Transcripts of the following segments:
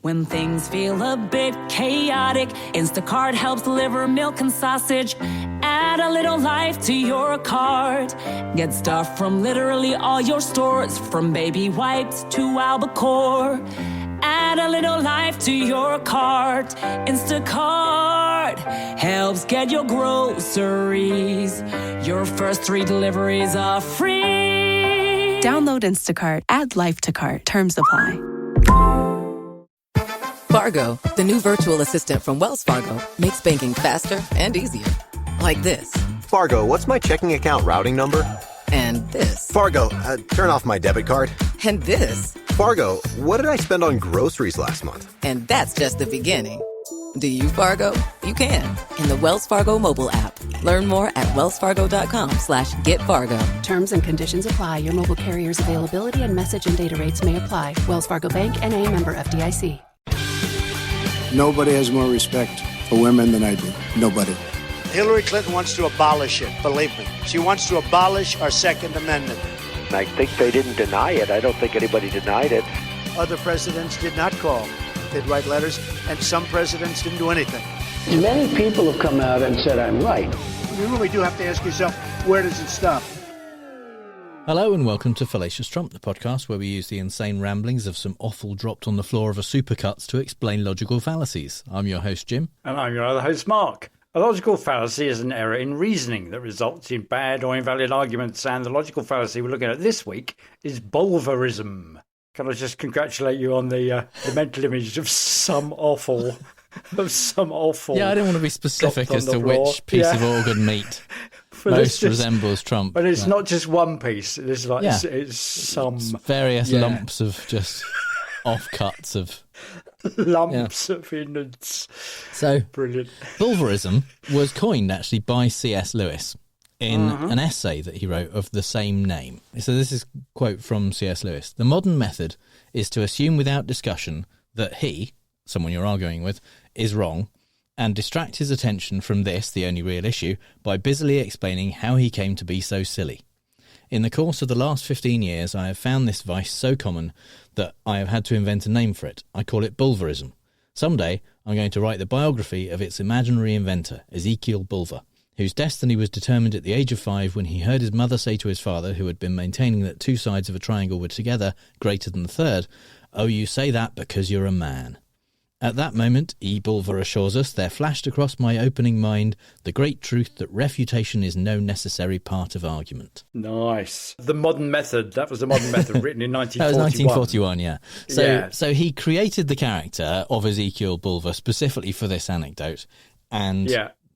When things feel a bit chaotic, Instacart helps deliver milk and sausage. Add a little life to your cart. Get stuff from literally all your stores, from baby wipes to albacore. Add a little life to your cart. Instacart helps get your groceries. Your first 3 deliveries are free. Download Instacart. Add life to cart. Terms apply. Fargo, the new virtual assistant from Wells Fargo, makes banking faster and easier. Like this. Fargo, what's my checking account routing number? And this. Fargo, turn off my debit card. And this. Fargo, what did I spend on groceries last month? And that's just the beginning. Do you, Fargo? You can. In the Wells Fargo mobile app. Learn more at wellsfargo.com/getfargo. Terms and conditions apply. Your mobile carrier's availability and message and data rates may apply. Wells Fargo Bank, N.A., member FDIC. Nobody has more respect for women than I do. Nobody. Hillary Clinton wants to abolish it, believe me. She wants to abolish our Second Amendment. I think they didn't deny it. I don't think anybody denied it. Other presidents did not call. They'd write letters, and some presidents didn't do anything. Many people have come out and said I'm right. You really do have to ask yourself, where does it stop? Hello and welcome to Fallacious Trump, the podcast where we use the insane ramblings of some offal dropped on the floor of a supercuts to explain logical fallacies. I'm your host, Jim. And I'm your other host, Mark. A logical fallacy is an error in reasoning that results in bad or invalid arguments, and the logical fallacy we're looking at this week is Bulverism. Can I just congratulate you on the mental image of some awful... Yeah, I didn't want to be specific as to which piece of organ meat most resembles Trump. But it's not just one piece. It's like it's some... It's various lumps of just offcuts of... lumps of innards. So, brilliant. Bulverism was coined actually by C.S. Lewis in an essay that he wrote of the same name. So this is a quote from C.S. Lewis. The modern method is to assume without discussion that he, someone you're arguing with, is wrong, and distract his attention from this, the only real issue, by busily explaining how he came to be so silly. In the course of the last 15 years, I have found this vice so common that I have had to invent a name for it. I call it Bulverism. Someday, I'm going to write the biography of its imaginary inventor, Ezekiel Bulver, whose destiny was determined at the age of 5 when he heard his mother say to his father, who had been maintaining that 2 sides of a triangle were together greater than the third, "Oh, you say that because you're a man." At that moment, E. Bulver assures us, there flashed across my opening mind the great truth that refutation is no necessary part of argument. Nice. The modern method. That was the modern method written in 1941. That was 1941, yeah. So he created the character of Ezekiel Bulver specifically for this anecdote and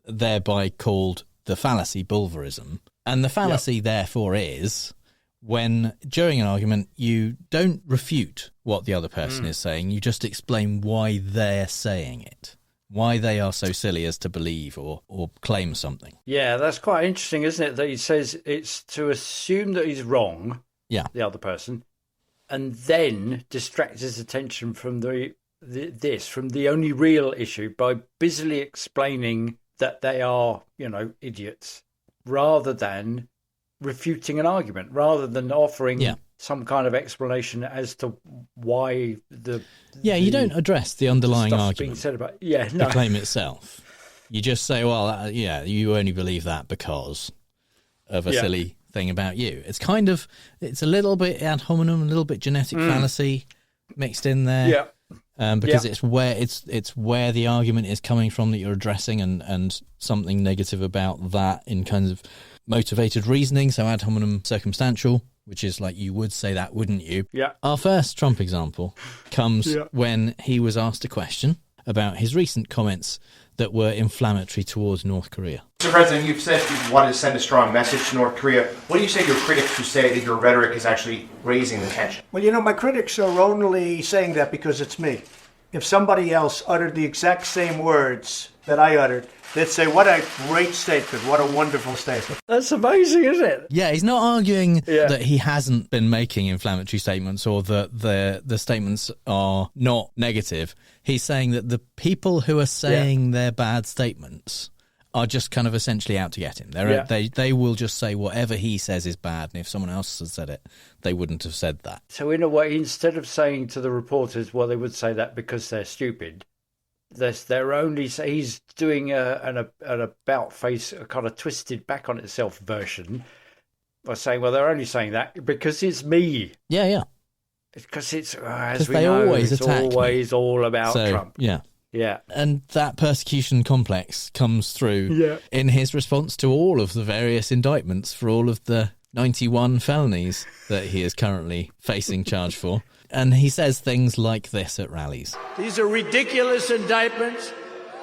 thereby called the fallacy Bulverism. And the fallacy, therefore, is... when, during an argument, you don't refute what the other person is saying, you just explain why they're saying it, why they are so silly as to believe or claim something. Yeah, that's quite interesting, isn't it, that he says it's to assume that he's wrong, the other person, and then distract his attention from from the only real issue by busily explaining that they are, idiots, rather than... refuting an argument, rather than offering some kind of explanation as to why you don't address the underlying argument being said about the claim itself. You just say, well, you only believe that because of a silly thing about you. It's it's a little bit ad hominem, a little bit genetic fallacy mixed in there. Because it's where the argument is coming from that you're addressing, and something negative about that in kinds of motivated reasoning, so ad hominem circumstantial, which is like you would say that, wouldn't you? Yeah. Our first Trump example comes when he was asked a question about his recent comments that were inflammatory towards North Korea. Mr. President, you've said you want to send a strong message to North Korea. What do you say to your critics who say that your rhetoric is actually raising the tension? Well, my critics are only saying that because it's me. If somebody else uttered the exact same words that I uttered, they'd say, what a great statement, what a wonderful statement. That's amazing, isn't it? Yeah, he's not arguing that he hasn't been making inflammatory statements or that the statements are not negative. He's saying that the people who are saying they're bad statements are just kind of essentially out to get him. They will just say whatever he says is bad, and if someone else has said it, they wouldn't have said that. So in a way, instead of saying to the reporters, well, they would say that because they're stupid, they're only he's doing an about face, a kind of twisted back on itself version by saying, well, they're only saying that because it's me. Yeah. Because it's, as we know, it's always all about Trump. Yeah. And that persecution complex comes through in his response to all of the various indictments for all of the 91 felonies that he is currently facing charge for. And he says things like this at rallies. These are ridiculous indictments,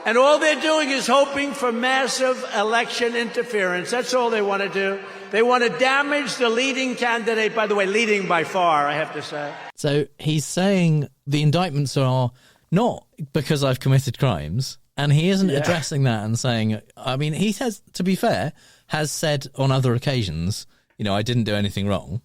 and all they're doing is hoping for massive election interference. That's all they want to do. They want to damage the leading candidate, by the way, leading by far, I have to say. So he's saying the indictments are not because I've committed crimes, and he isn't addressing that and saying, I mean, he says, to be fair, has said on other occasions, I didn't do anything wrong.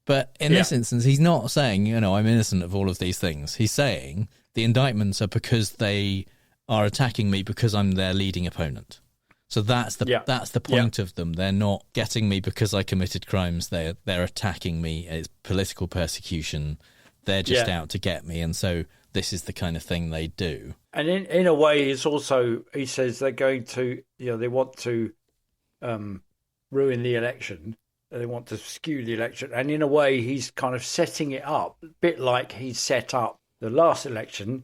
But in this instance, he's not saying, I'm innocent of all of these things. He's saying the indictments are because they are attacking me because I'm their leading opponent. So that's the point of them. They're not getting me because I committed crimes. They're attacking me. It's political persecution. They're just out to get me. And so this is the kind of thing they do. And in a way, it's also, he says they're going to, they want to ruin the election. They want to skew the election. And in a way, he's kind of setting it up, a bit like he set up the last election,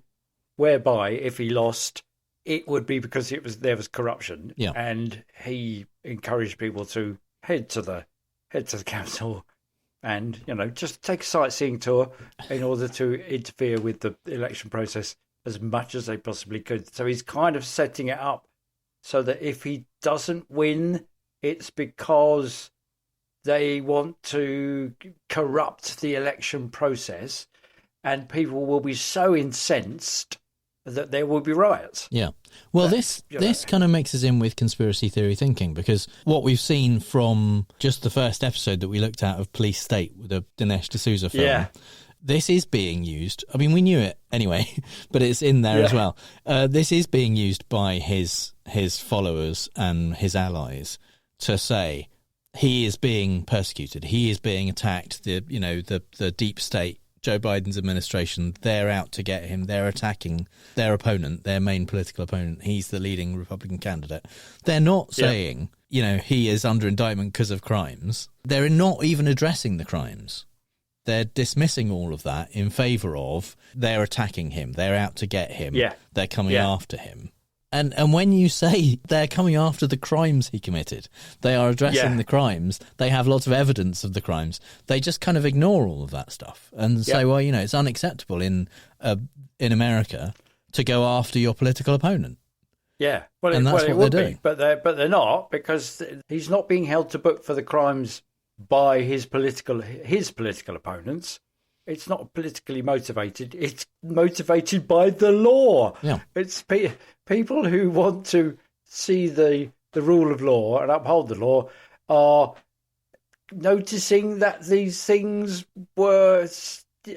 whereby if he lost, it would be because there was corruption. Yeah. And he encouraged people to head to the Capitol and, just take a sightseeing tour in order to interfere with the election process as much as they possibly could. So he's kind of setting it up so that if he doesn't win, it's because they want to corrupt the election process, and people will be so incensed that there will be riots. Yeah. Well, this kind of mixes in with conspiracy theory thinking, because what we've seen from just the first episode that we looked at of Police State with the Dinesh D'Souza film, this is being used. I mean, we knew it anyway, but it's in there as well. This is being used by his followers and his allies to say he is being persecuted. He is being attacked. The deep state, Joe Biden's administration, they're out to get him. They're attacking their opponent, their main political opponent. He's the leading Republican candidate. They're not saying, he is under indictment because of crimes. They're not even addressing the crimes. They're dismissing all of that in favour of they're attacking him. They're out to get him. Yeah. They're coming after him. And when you say they're coming after the crimes he committed, they are addressing the crimes, they have lots of evidence of the crimes, they just kind of ignore all of that stuff and say, well, it's unacceptable in America to go after your political opponent. Yeah, well, and that's what they're doing. But they're not, because he's not being held to book for the crimes by his political opponents. It's not politically motivated. It's motivated by the law. Yeah. It's people who want to see the rule of law and uphold the law are noticing that these things were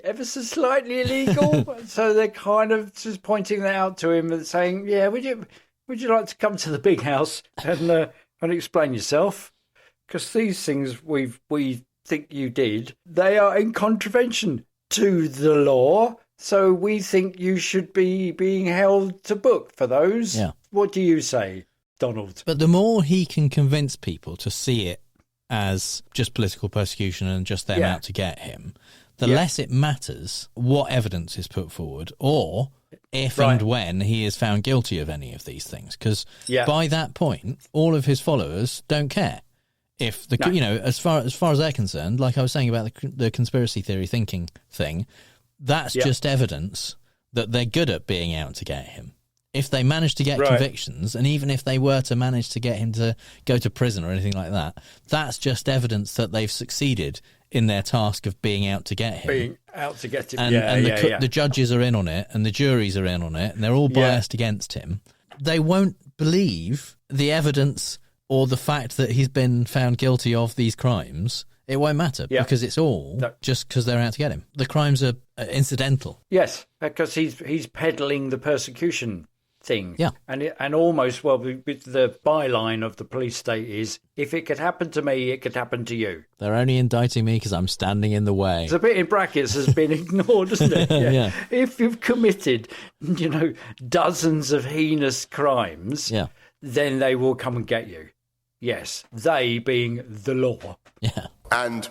ever so slightly illegal. So they're kind of just pointing that out to him and saying, "Yeah, would you like to come to the big house and explain yourself? Because these things we think you did, they are in contravention to the law, so we think you should be being held to book for those." Yeah. What do you say, Donald? But the more he can convince people to see it as just political persecution and just them out to get him, the less it matters what evidence is put forward or if and when he is found guilty of any of these things. Because by that point, all of his followers don't care. If as far as they're concerned, like I was saying about the conspiracy theory thinking thing, that's just evidence that they're good at being out to get him. If they manage to get convictions, and even if they were to manage to get him to go to prison or anything like that, that's just evidence that they've succeeded in their task of being out to get him. Being out to get him, and the judges are in on it, and the juries are in on it, and they're all biased against him. They won't believe the evidence or the fact that he's been found guilty of these crimes. It won't matter because it's all just because they're out to get him. The crimes are incidental. Yes, because he's peddling the persecution thing. Yeah. And almost, well, with the byline of the police state is, if it could happen to me, it could happen to you. They're only indicting me because I'm standing in the way. It's a bit in brackets has been ignored, isn't it? Yeah. If you've committed, dozens of heinous crimes, then they will come and get you. Yes, they being the law. Yeah. And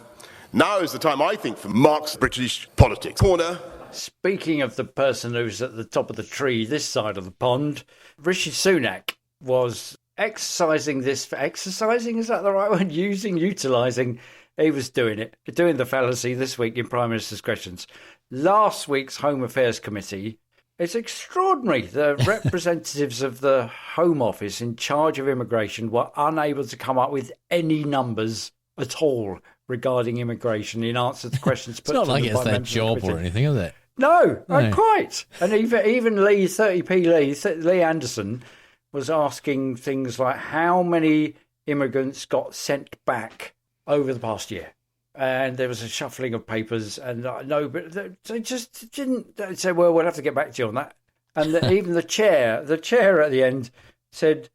now is the time, I think, for Mark's British politics corner. Speaking of the person who's at the top of the tree this side of the pond, Rishi Sunak was exercising, is that the right word? Utilising, he was doing the fallacy this week in Prime Minister's Questions. Last week's Home Affairs Committee, it's extraordinary. The representatives of the Home Office in charge of immigration were unable to come up with any numbers at all regarding immigration in answer to questions put to them. It's not like it's their job or anything, is it? No, quite. And even Lee, 30p Lee Anderson, was asking things like how many immigrants got sent back over the past year. And there was a shuffling of papers, and no, but they just didn't say, well, we'll have to get back to you on that. And even the chair at the end said,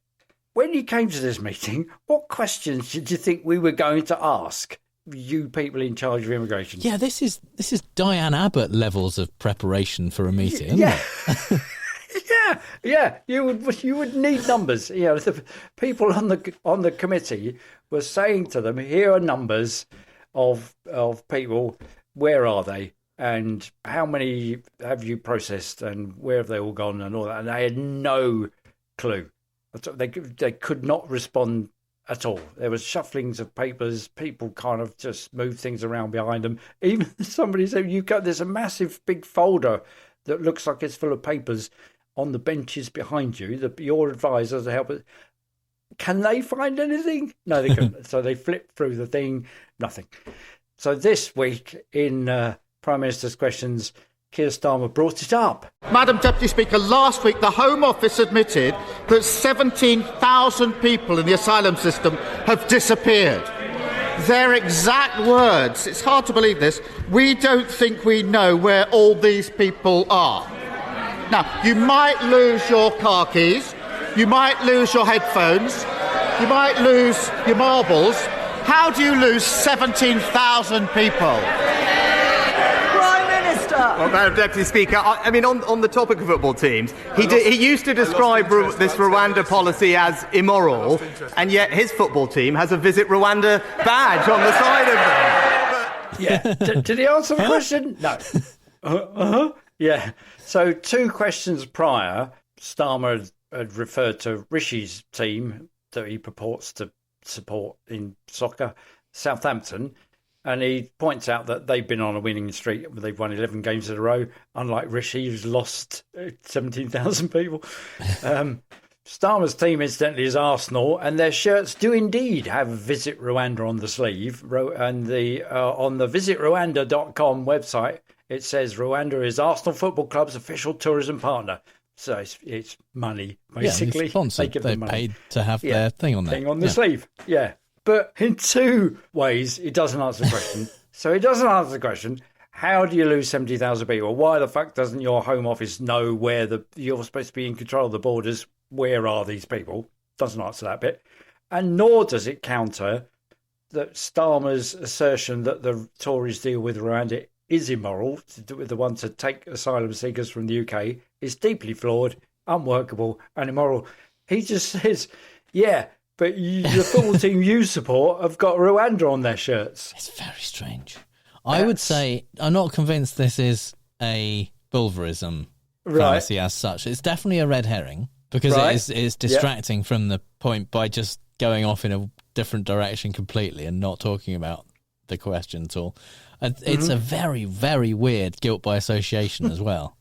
when you came to this meeting, what questions did you think we were going to ask? You people in charge of immigration. Yeah, this is Diane Abbott levels of preparation for a meeting, isn't it? Yeah. You would need numbers. The people on the committee were saying to them, here are numbers of people. Where are they? And how many have you processed? And where have they all gone? And all that. And they had no clue. They could not respond at all. There was shufflings of papers. People kind of just moved things around behind them. Even somebody said, there's a massive big folder that looks like it's full of papers on the benches behind you. Your advisors are helping. Can they find anything? No, they couldn't. So they flipped through the thing. Nothing. So this week in Prime Minister's Questions, Keir Starmer brought it up. Madam Deputy Speaker, last week the Home Office admitted that 17,000 people in the asylum system have disappeared. Their exact words, it's hard to believe this, we don't think we know where all these people are. Now, you might lose your car keys, you might lose your headphones, you might lose your marbles. How do you lose 17,000 people? Well, Madam Deputy Speaker, I mean, on the topic of football teams, he used to describe this Rwanda policy as immoral, and yet his football team has a Visit Rwanda badge on the side of them. Yeah. Did he answer the question? No. Yeah. So 2 questions prior, Starmer had referred to Rishi's team that he purports to support in soccer, Southampton. And he points out that they've been on a winning streak. They've won 11 games in a row, unlike Rishi, who's lost 17,000 people. Starmer's team, incidentally, is Arsenal, and their shirts do indeed have Visit Rwanda on the sleeve. And on the visitrwanda.com website, it says Rwanda is Arsenal Football Club's official tourism partner. So it's money, basically. Yeah, sponsored. They paid to have their thing on there. Thing on the sleeve, yeah. But in 2 ways, it doesn't answer the question. So it doesn't answer the question, how do you lose 70,000 people? Why the fuck doesn't your Home Office know where you're supposed to be in control of the borders? Where are these people? Doesn't answer that bit. And nor does it counter that Starmer's assertion that the Tories deal with Rwanda is immoral, the one to take asylum seekers from the UK, is deeply flawed, unworkable and immoral. He just says, yeah, but the football team you support have got Rwanda on their shirts. It's very strange. I would say I'm not convinced this is a Bulverism fallacy as such. It's definitely a red herring because it is distracting from the point by just going off in a different direction completely and not talking about the question at all. It's a very, very weird guilt by association as well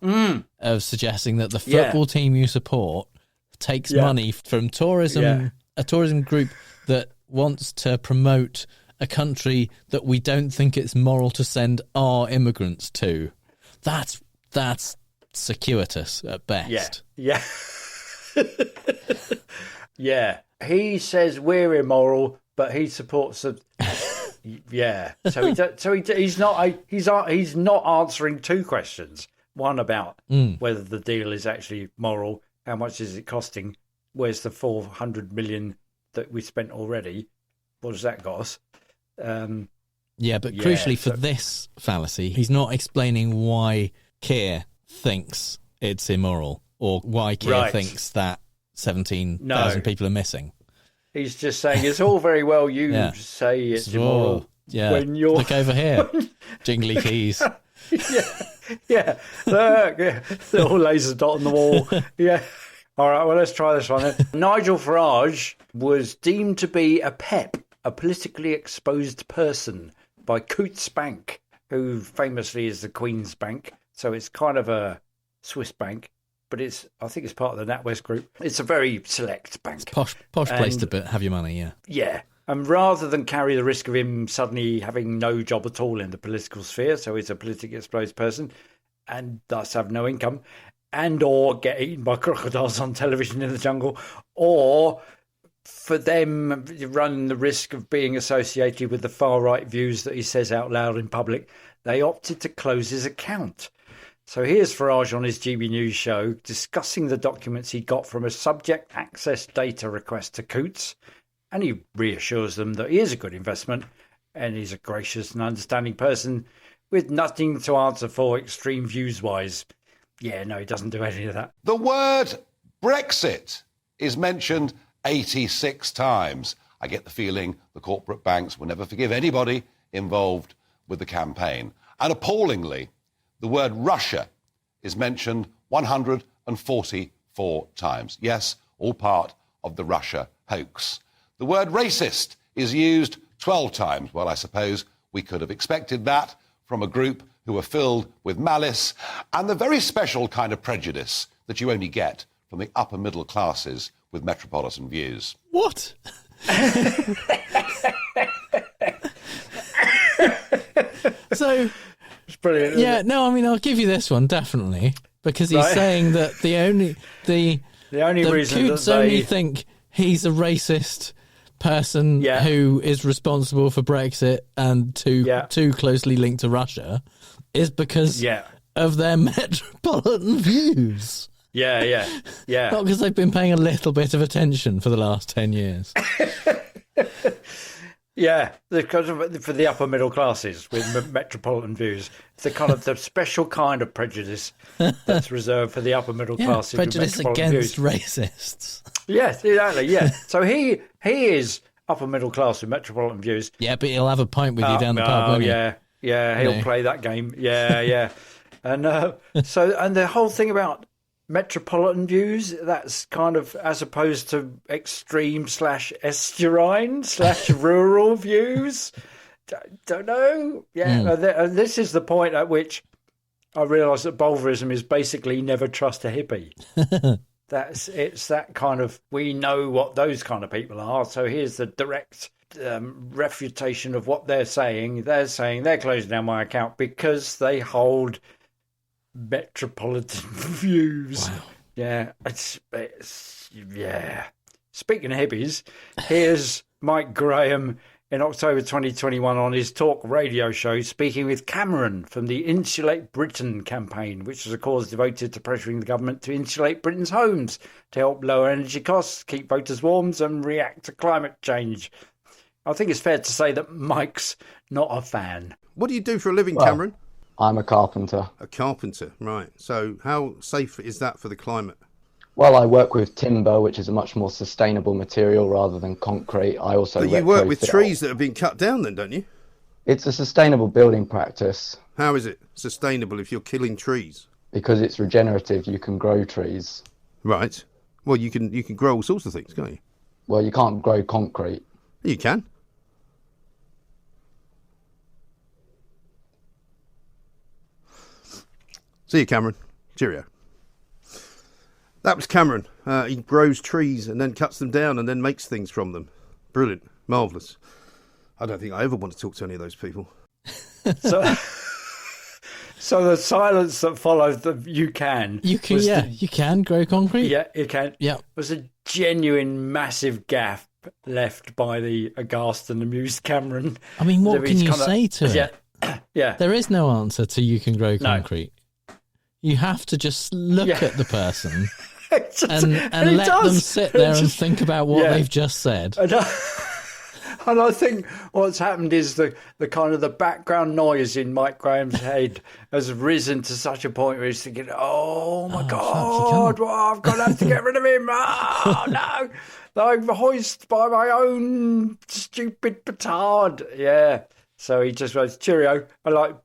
of suggesting that the football team you support takes money from tourism, a tourism group that wants to promote a country that we don't think it's moral to send our immigrants to. That's circuitous at best. Yeah. Yeah. He says we're immoral, but he supports the. Yeah. So he's not answering 2 questions. One about whether the deal is actually moral, how much is it costing? Where's the 400 million that we spent already? What does that got us? Crucially for this fallacy, he's not explaining why Keir thinks it's immoral or why Keir thinks that 17,000 people are missing. He's just saying it's all very well you say it's immoral. When you're... Look over here, jingly keys. Little laser dot on the wall. Yeah. All right, well, let's try this one then. Nigel Farage was deemed to be a PEP, a politically exposed person, by Coutts Bank, who famously is the Queen's Bank. So it's kind of a Swiss bank, but I think it's part of the NatWest Group. It's a very select bank. It's posh place to have your money, yeah. Yeah. And rather than carry the risk of him suddenly having no job at all in the political sphere, so he's a politically exposed person and thus have no income, and or get eaten by crocodiles on television in the jungle, or for them run the risk of being associated with the far-right views that he says out loud in public, they opted to close his account. So here's Farage on his GB News show discussing the documents he got from a subject access data request to Coutts, and he reassures them that he is a good investment and he's a gracious and understanding person with nothing to answer for extreme views-wise. Yeah, no, he doesn't do any of that. The word Brexit is mentioned 86 times. I get the feeling the corporate banks will never forgive anybody involved with the campaign. And appallingly, the word Russia is mentioned 144 times. Yes, all part of the Russia hoax. The word racist is used 12 times. Well, I suppose we could have expected that from a group who are filled with malice and the very special kind of prejudice that you only get from the upper middle classes with metropolitan views. What? So, it's brilliant. Yeah, no, I mean, I'll give you this one definitely because he's saying that the only reason Coutts that only think he's a racist person who is responsible for Brexit and too closely linked to Russia is because of their metropolitan views. Yeah. Not because they've been paying a little bit of attention for the last 10 years. Yeah, because for the upper middle classes with metropolitan views, it's the kind of the special kind of prejudice that's reserved for the upper middle classes. Prejudice with against views. Racists. Yes, exactly. Yeah, so he is upper middle class with metropolitan views. Yeah, but he'll have a pint with you down the pub, won't he? Yeah, he'll play that game. Yeah, and and the whole thing about metropolitan views, that's kind of as opposed to extreme / estuarine / rural views. Don't know. Yeah, and this is the point at which I realise that Bulverism is basically never trust a hippie. It's that kind of, we know what those kind of people are. So here's the direct refutation of what they're saying. They're saying they're closing down my account because they hold metropolitan views. Wow. Yeah, it's Speaking of hippies, here's Mike Graham in October 2021 on his talk radio show speaking with Cameron from the Insulate Britain campaign, which was a cause devoted to pressuring the government to insulate Britain's homes to help lower energy costs, keep voters warm and react to climate change. I think it's fair to say that Mike's not a fan. What do you do for a living, Cameron? I'm a carpenter. A carpenter, right. So how safe is that for the climate? Well, I work with timber, which is a much more sustainable material rather than concrete. I also But you work with trees that have been cut down then, don't you? It's a sustainable building practice. How is it sustainable if you're killing trees? Because it's regenerative, you can grow trees. Right. Well, you can grow all sorts of things, can't you? Well, you can't grow concrete. You can. See you, Cameron. Cheerio. That was Cameron. He grows trees and then cuts them down and then makes things from them. Brilliant. Marvellous. I don't think I ever want to talk to any of those people. So the silence that followed the you can grow concrete. Yeah, you can. Yeah, was a genuine massive gaffe left by the aghast and amused Cameron. I mean, what can you say to it? Yeah. There is no answer to you can grow concrete. You have to just look at the person and let them sit there and think about what they've just said. And I think what's happened is the kind of the background noise in Mike Graham's head has risen to such a point where he's thinking, oh my God, I've got to have to get rid of him. Oh, no. I'm hoisted by my own stupid petard. Yeah. So he just goes, cheerio, and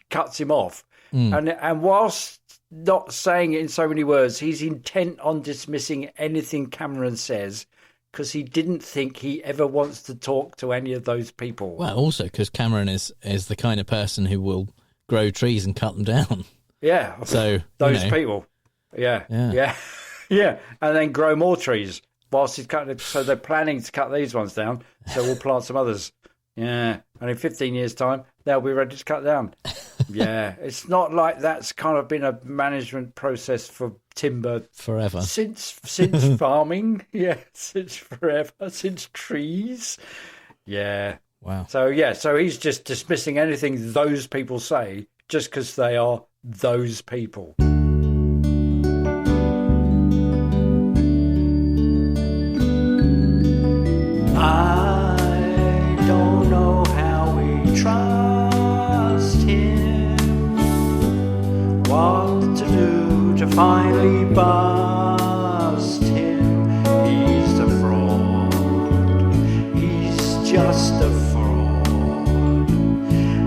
cuts him off. And whilst not saying it in so many words, he's intent on dismissing anything Cameron says, because he didn't think he ever wants to talk to any of those people. Well, also because Cameron is the kind of person who will grow trees and cut them down. Yeah. So those people. Yeah. And then grow more trees whilst he's cutting it. So they're planning to cut these ones down. So we'll plant some others. Yeah. And in 15 years' time, they'll be ready to cut down. Yeah. It's not like that's kind of been a management process for timber forever. Since farming. Yeah. Since forever. Since trees. Yeah. Wow. So he's just dismissing anything those people say just because they are those people. I don't know how we trust him, what to do to finally bust him. He's a fraud, he's just a fraud,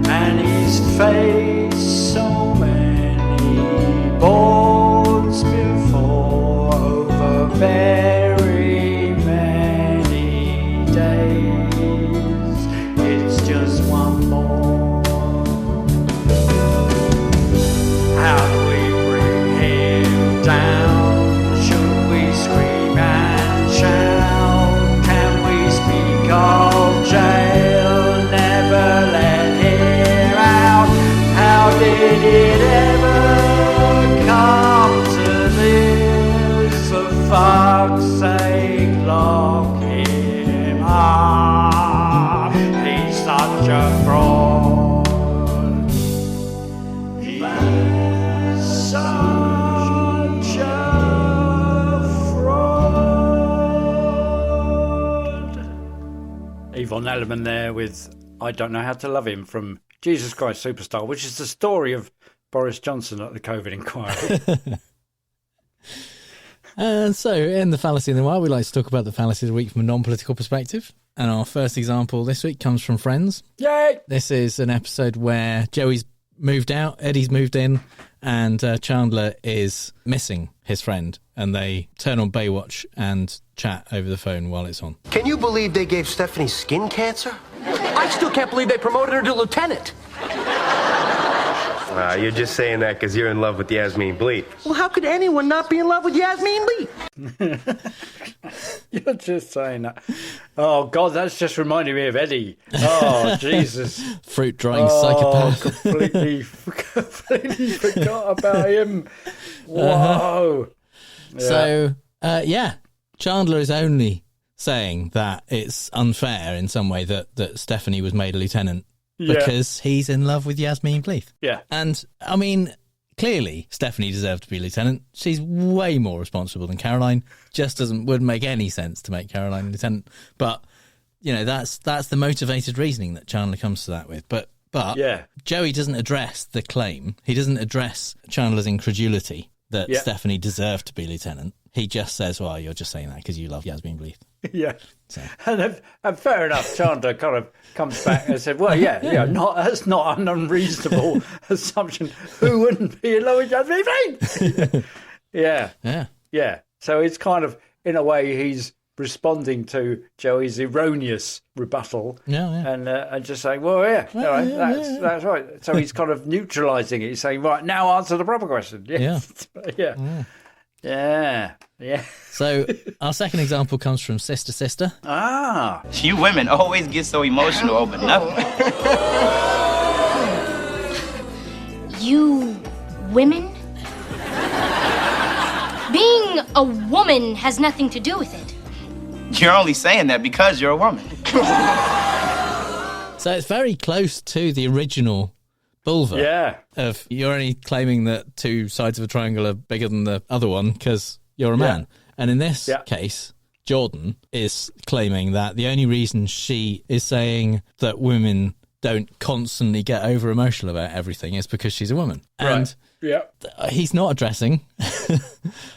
and he's faced so many boards before over very many days. It's just one more. How do we bring him down? Should we scream and shout? Can we speak of jail? Never let him out. How did it ever come to this? For fuck's sake, lock him up. He's such a fraud. He's such a fraud. Yvonne Elliman there with I Don't Know How to Love Him from Jesus Christ Superstar, which is the story of Boris Johnson at the COVID inquiry. And so, in the Fallacy in the Wild, we like to talk about the fallacy of the week from a non-political perspective. And our first example this week comes from Friends. Yay! This is an episode where Joey's moved out, Eddie's moved in, and Chandler is missing his friend. And they turn on Baywatch and chat over the phone while it's on. Can you believe they gave Stephanie skin cancer? I still can't believe they promoted her to lieutenant. You're just saying that because you're in love with Yasmin Bleeth. Well, how could anyone not be in love with Yasmin Bleeth? You're just saying that. Oh, God, that's just reminding me of Eddie. Oh, Jesus. Fruit drying psychopath. Completely forgot about him. Whoa. So, Chandler is only saying that it's unfair in some way that Stephanie was made a lieutenant because he's in love with Yasmin Bleeth. Yeah. And, I mean, clearly Stephanie deserved to be lieutenant. She's way more responsible than Caroline. Just wouldn't make any sense to make Caroline a lieutenant. But, you know, that's the motivated reasoning that Chandler comes to that with. But Joey doesn't address the claim. He doesn't address Chandler's incredulity that Stephanie deserved to be lieutenant. He just says, well, you're just saying that because you love Yasmin Bleeth. Yeah. So. And fair enough, Chandler kind of comes back and said, well, that's not an unreasonable assumption. Who wouldn't be in love with Yasmin Bleeth? Yeah. So it's kind of, in a way, he's responding to Joey's erroneous rebuttal and just saying, that's right. So he's kind of neutralising it. He's saying, right, now answer the proper question. Yeah. So our second example comes from Sister Sister. Ah. You women always get so emotional over nothing. You women? Being a woman has nothing to do with it. You're only saying that because you're a woman. So it's very close to the original Bulver. Yeah. You're only claiming that two sides of a triangle are bigger than the other one because you're a man. And in this case, Jordan is claiming that the only reason she is saying that women don't constantly get over emotional about everything is because she's a woman. And he's not addressing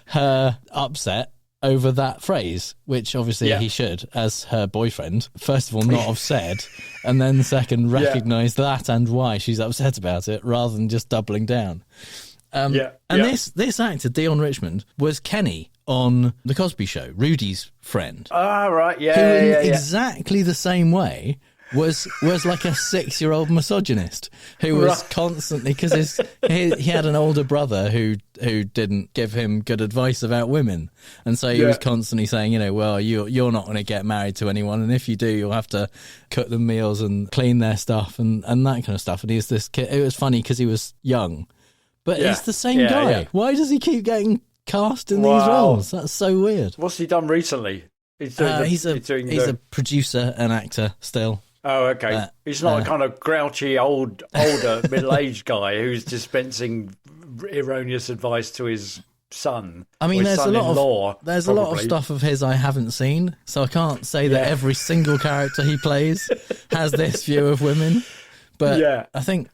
her upset over that phrase, which obviously he should, as her boyfriend, first of all, not have said, and then second, recognise that and why she's upset about it, rather than just doubling down. This actor, Dion Richmond, was Kenny on The Cosby Show, Rudy's friend. Ah, right, who in exactly the same way was like a 6-year-old misogynist who was constantly, because he had an older brother who didn't give him good advice about women, and so he was constantly saying, well, you're not going to get married to anyone, and if you do, you'll have to cook them meals and clean their stuff and that kind of stuff. And he's this kid. It was funny because he was young, but he's the same guy. Yeah. Why does he keep getting cast in these roles? That's so weird. What's he done recently? He's a producer and actor still. Oh, okay. He's not a kind of grouchy, older, middle-aged guy who's dispensing erroneous advice to his son. I mean, there's a lot probably. of stuff of his I haven't seen, so I can't say that every single character he plays has this view of women. But I think,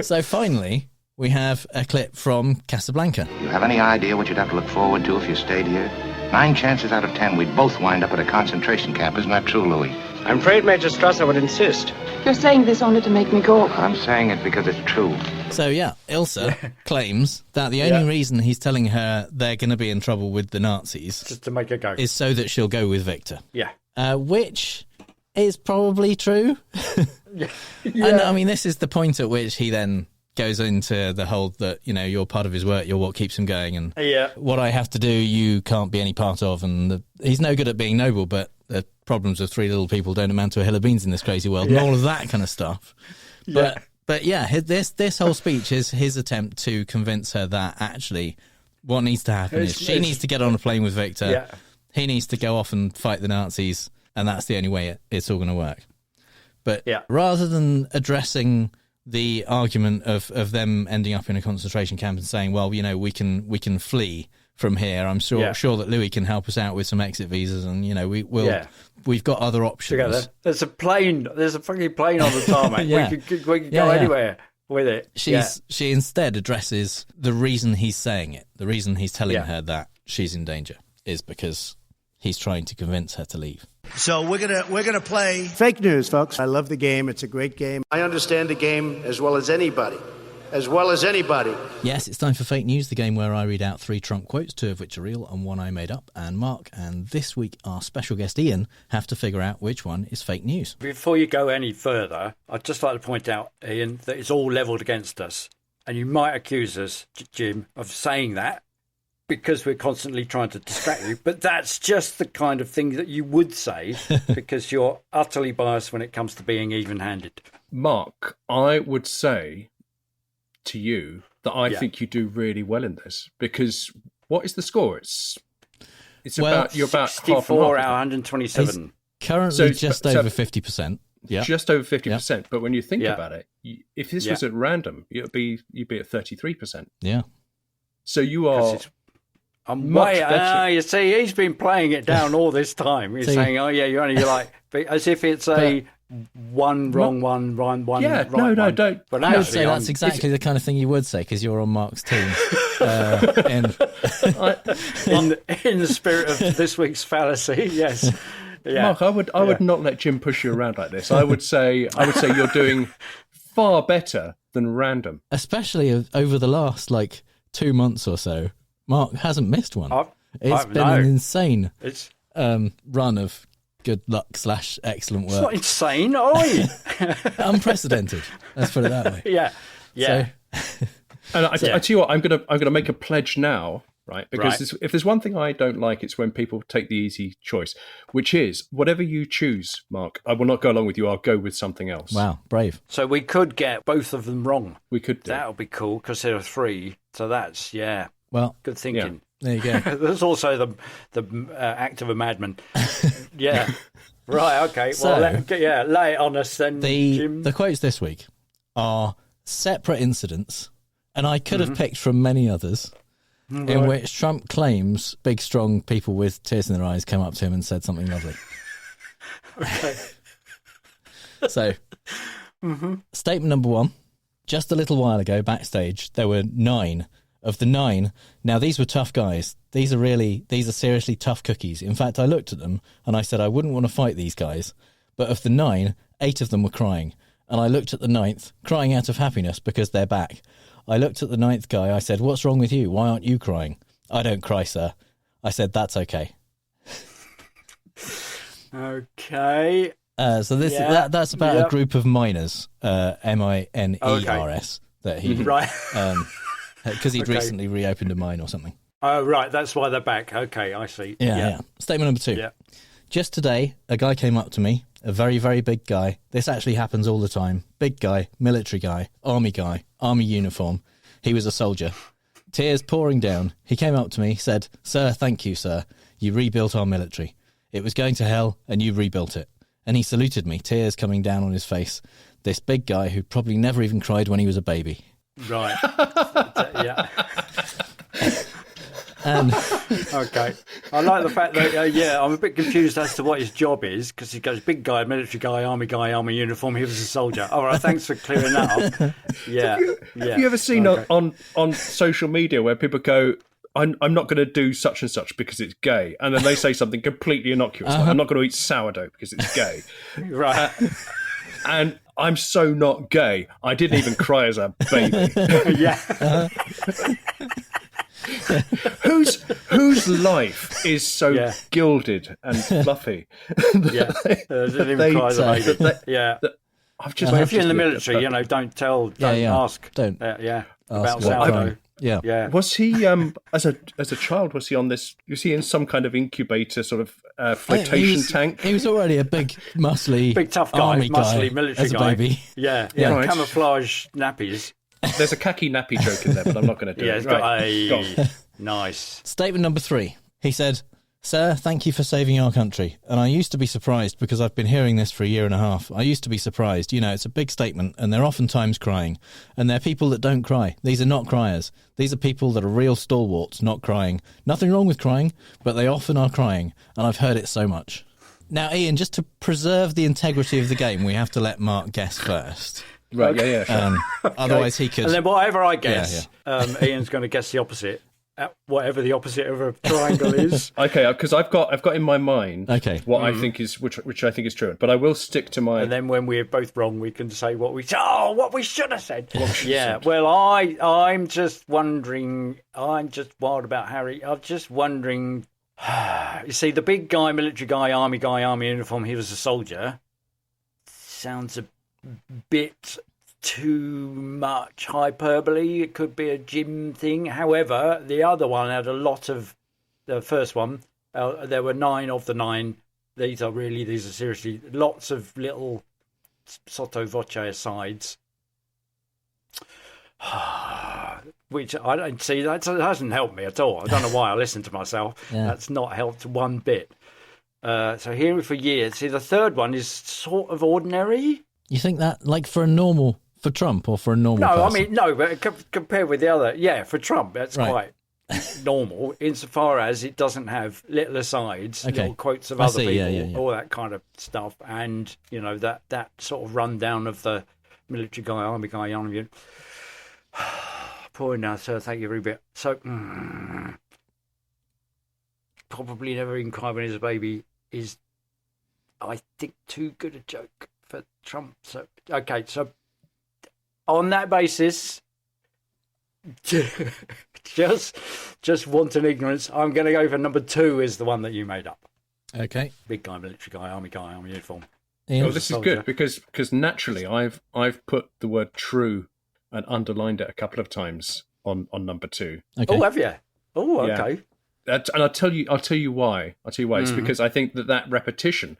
So finally, we have a clip from Casablanca. You have any idea what you'd have to look forward to if you stayed here? 9 chances out of 10 we'd both wind up at a concentration camp. Isn't that true, Louis? I'm afraid Major Strasser would insist. You're saying this only to make me go. I'm saying it because it's true. So, Ilsa claims that the only reason he's telling her they're going to be in trouble with the Nazis just to make her go is so that she'll go with Victor. Yeah. Which is probably true. And, I mean, this is the point at which he then goes into the whole that, you're part of his work, you're what keeps him going, and what I have to do, you can't be any part of. And he's no good at being noble, but the problems of 3 little people don't amount to a hill of beans in this crazy world, and all of that kind of stuff. But this whole speech is his attempt to convince her that actually what needs to happen is she needs to get on a plane with Victor, he needs to go off and fight the Nazis, and that's the only way it's all going to work. But rather than addressing the argument of them ending up in a concentration camp and saying, well, we can flee from here. I'm sure that Louis can help us out with some exit visas, and we've got other options. Together. There's a fucking plane on the tarmac. We can go anywhere with it. She instead addresses the reason he's saying it. The reason he's telling her that she's in danger is because he's trying to convince her to leave. So we're gonna play Fake news, folks. I love the game. It's a great game. I understand the game as well as anybody. Yes, it's time for Fake News, the game where I read out 3 Trump quotes, 2 of which are real and 1 I made up. And Mark and this week our special guest Ian have to figure out which one is fake news. Before you go any further, I'd just like to point out, Ian, that it's all levelled against us. And you might accuse us, Jim, of saying that because we're constantly trying to distract you. But that's just the kind of thing that you would say because you're utterly biased when it comes to being even-handed. Mark, I would say to you that I think you do really well in this, because what is the score? It's about 64 out of 127. Currently just over 50%. Yeah, just over 50%. But when you think about it, if this was at random, you'd be at 33%. Yeah. So you are. I'm way. You see, he's been playing it down all this time. He's saying, "Oh yeah, you're like," as if it's a one wrong one, one yeah, right no, one. Don't. But I would say that's exactly the kind of thing you would say because you're on Mark's team. In the spirit of this week's fallacy, yes. Yeah. Mark, I would not let Jim push you around like this. I would say you're doing far better than random, especially over the last 2 months or so. Mark hasn't missed one. It's been an insane run of good luck / excellent work. It's not insane, oi! Unprecedented. Let's put it that way. Yeah. So, and I tell you what, I'm gonna make a pledge now, right? Because if there's one thing I don't like, it's when people take the easy choice, which is whatever you choose, Mark. I will not go along with you. I'll go with something else. Wow, brave. So we could get both of them wrong. We could. That would be cool because there are 3. So that's well, good thinking. Yeah. There you go. There's also the act of a madman. Yeah. Right. Okay. So, well, lay it on us then. The quotes this week are separate incidents And I could have picked from many others in which Trump claims big, strong people with tears in their eyes came up to him and said something lovely. Okay. So, statement number 1. Just a little while ago, backstage, there were 9. Of the 9, now these were tough guys. These are seriously tough cookies. In fact, I looked at them and I said I wouldn't want to fight these guys. But of the 9, 8 of them were crying. And I looked at the 9th, crying out of happiness because they're back. I looked at the 9th guy, I said, what's wrong with you? Why aren't you crying? I don't cry, sir. I said, that's okay. Okay. So that's about a group of miners, miners, that he... Right. Because he'd recently reopened a mine or something. Oh, right, that's why they're back. Okay, I see. Yeah. Statement number 2. Yeah. Just today, a guy came up to me, a very, very big guy. This actually happens all the time. Big guy, military guy, army uniform. He was a soldier. Tears pouring down. He came up to me, said, "Sir, thank you, sir. You rebuilt our military. It was going to hell, and you rebuilt it." And he saluted me, tears coming down on his face. This big guy who probably never even cried when he was a baby. Right. Yeah. Okay. I like the fact that, I'm a bit confused as to what his job is, because he goes, big guy, military guy, army uniform, he was a soldier. All right, thanks for clearing that up. Yeah. Have you ever seen on social media where people go, I'm not going to do such and such because it's gay, and then they say something completely innocuous, like, I'm not going to eat sourdough because it's gay. Right. And I'm so not gay, I didn't even cry as a baby. Yeah. Whose life is so gilded and fluffy? Didn't even cry as a baby. If you're in the military, don't ask. Don't. About sourdough. Yeah. Was he as a child? Was he on this? Was he in some kind of incubator sort of flotation tank? He was already a big, muscly, big tough guy, muscly military as a guy. baby. Yeah. Right. Camouflage nappies. There's a khaki nappy joke in there, but I'm not going to do it. It's got nice. Statement number 3. He said, "Sir, thank you for saving our country. And I used to be surprised because I've been hearing this for a year and a half. I used to be surprised. It's a big statement and they're oftentimes crying. And they're people that don't cry. These are not criers. These are people that are real stalwarts, not crying. Nothing wrong with crying, but they often are crying. And I've heard it so much." Now, Ian, just to preserve the integrity of the game, we have to let Mark guess first. Right, sure. Otherwise he could... And then whatever I guess, Ian's going to guess the opposite. Whatever the opposite of a triangle is. Okay, because I've got in my mind what I think is which I think is true, but I will stick to my. And then when we're both wrong, we can say what we should have said. Well, I'm just wondering. I'm just wild about Harry. I'm just wondering. You see, the big guy, military guy, army uniform. He was a soldier. Sounds a bit too much hyperbole. It could be a gym thing. However, the other one had a lot of the first one. There were 9 of the 9. These are seriously lots of little sotto voce asides. Which I don't see. That hasn't helped me at all. I don't know why I listened to myself. That's not helped one bit. So hearing for years. See, the third one is sort of ordinary. You think that, like for Trump or for a normal person? I mean, no, but compared with the other, for Trump, that's quite normal insofar as it doesn't have little asides, little quotes of other people, all that kind of stuff, and, that sort of rundown of the military guy, army guy, poor now, sir, thank you very much. So, probably never even cried when he was a baby is, I think, too good a joke for Trump. So, okay, so on that basis, just wanton ignorance, I'm going to go for number 2 is the one that you made up. Okay. Big guy, military guy, army uniform. Well, this is good because naturally I've put the word true and underlined it a couple of times on number 2. Okay. Oh, have you? Oh, okay. And I'll tell you why. It's because I think that repetition,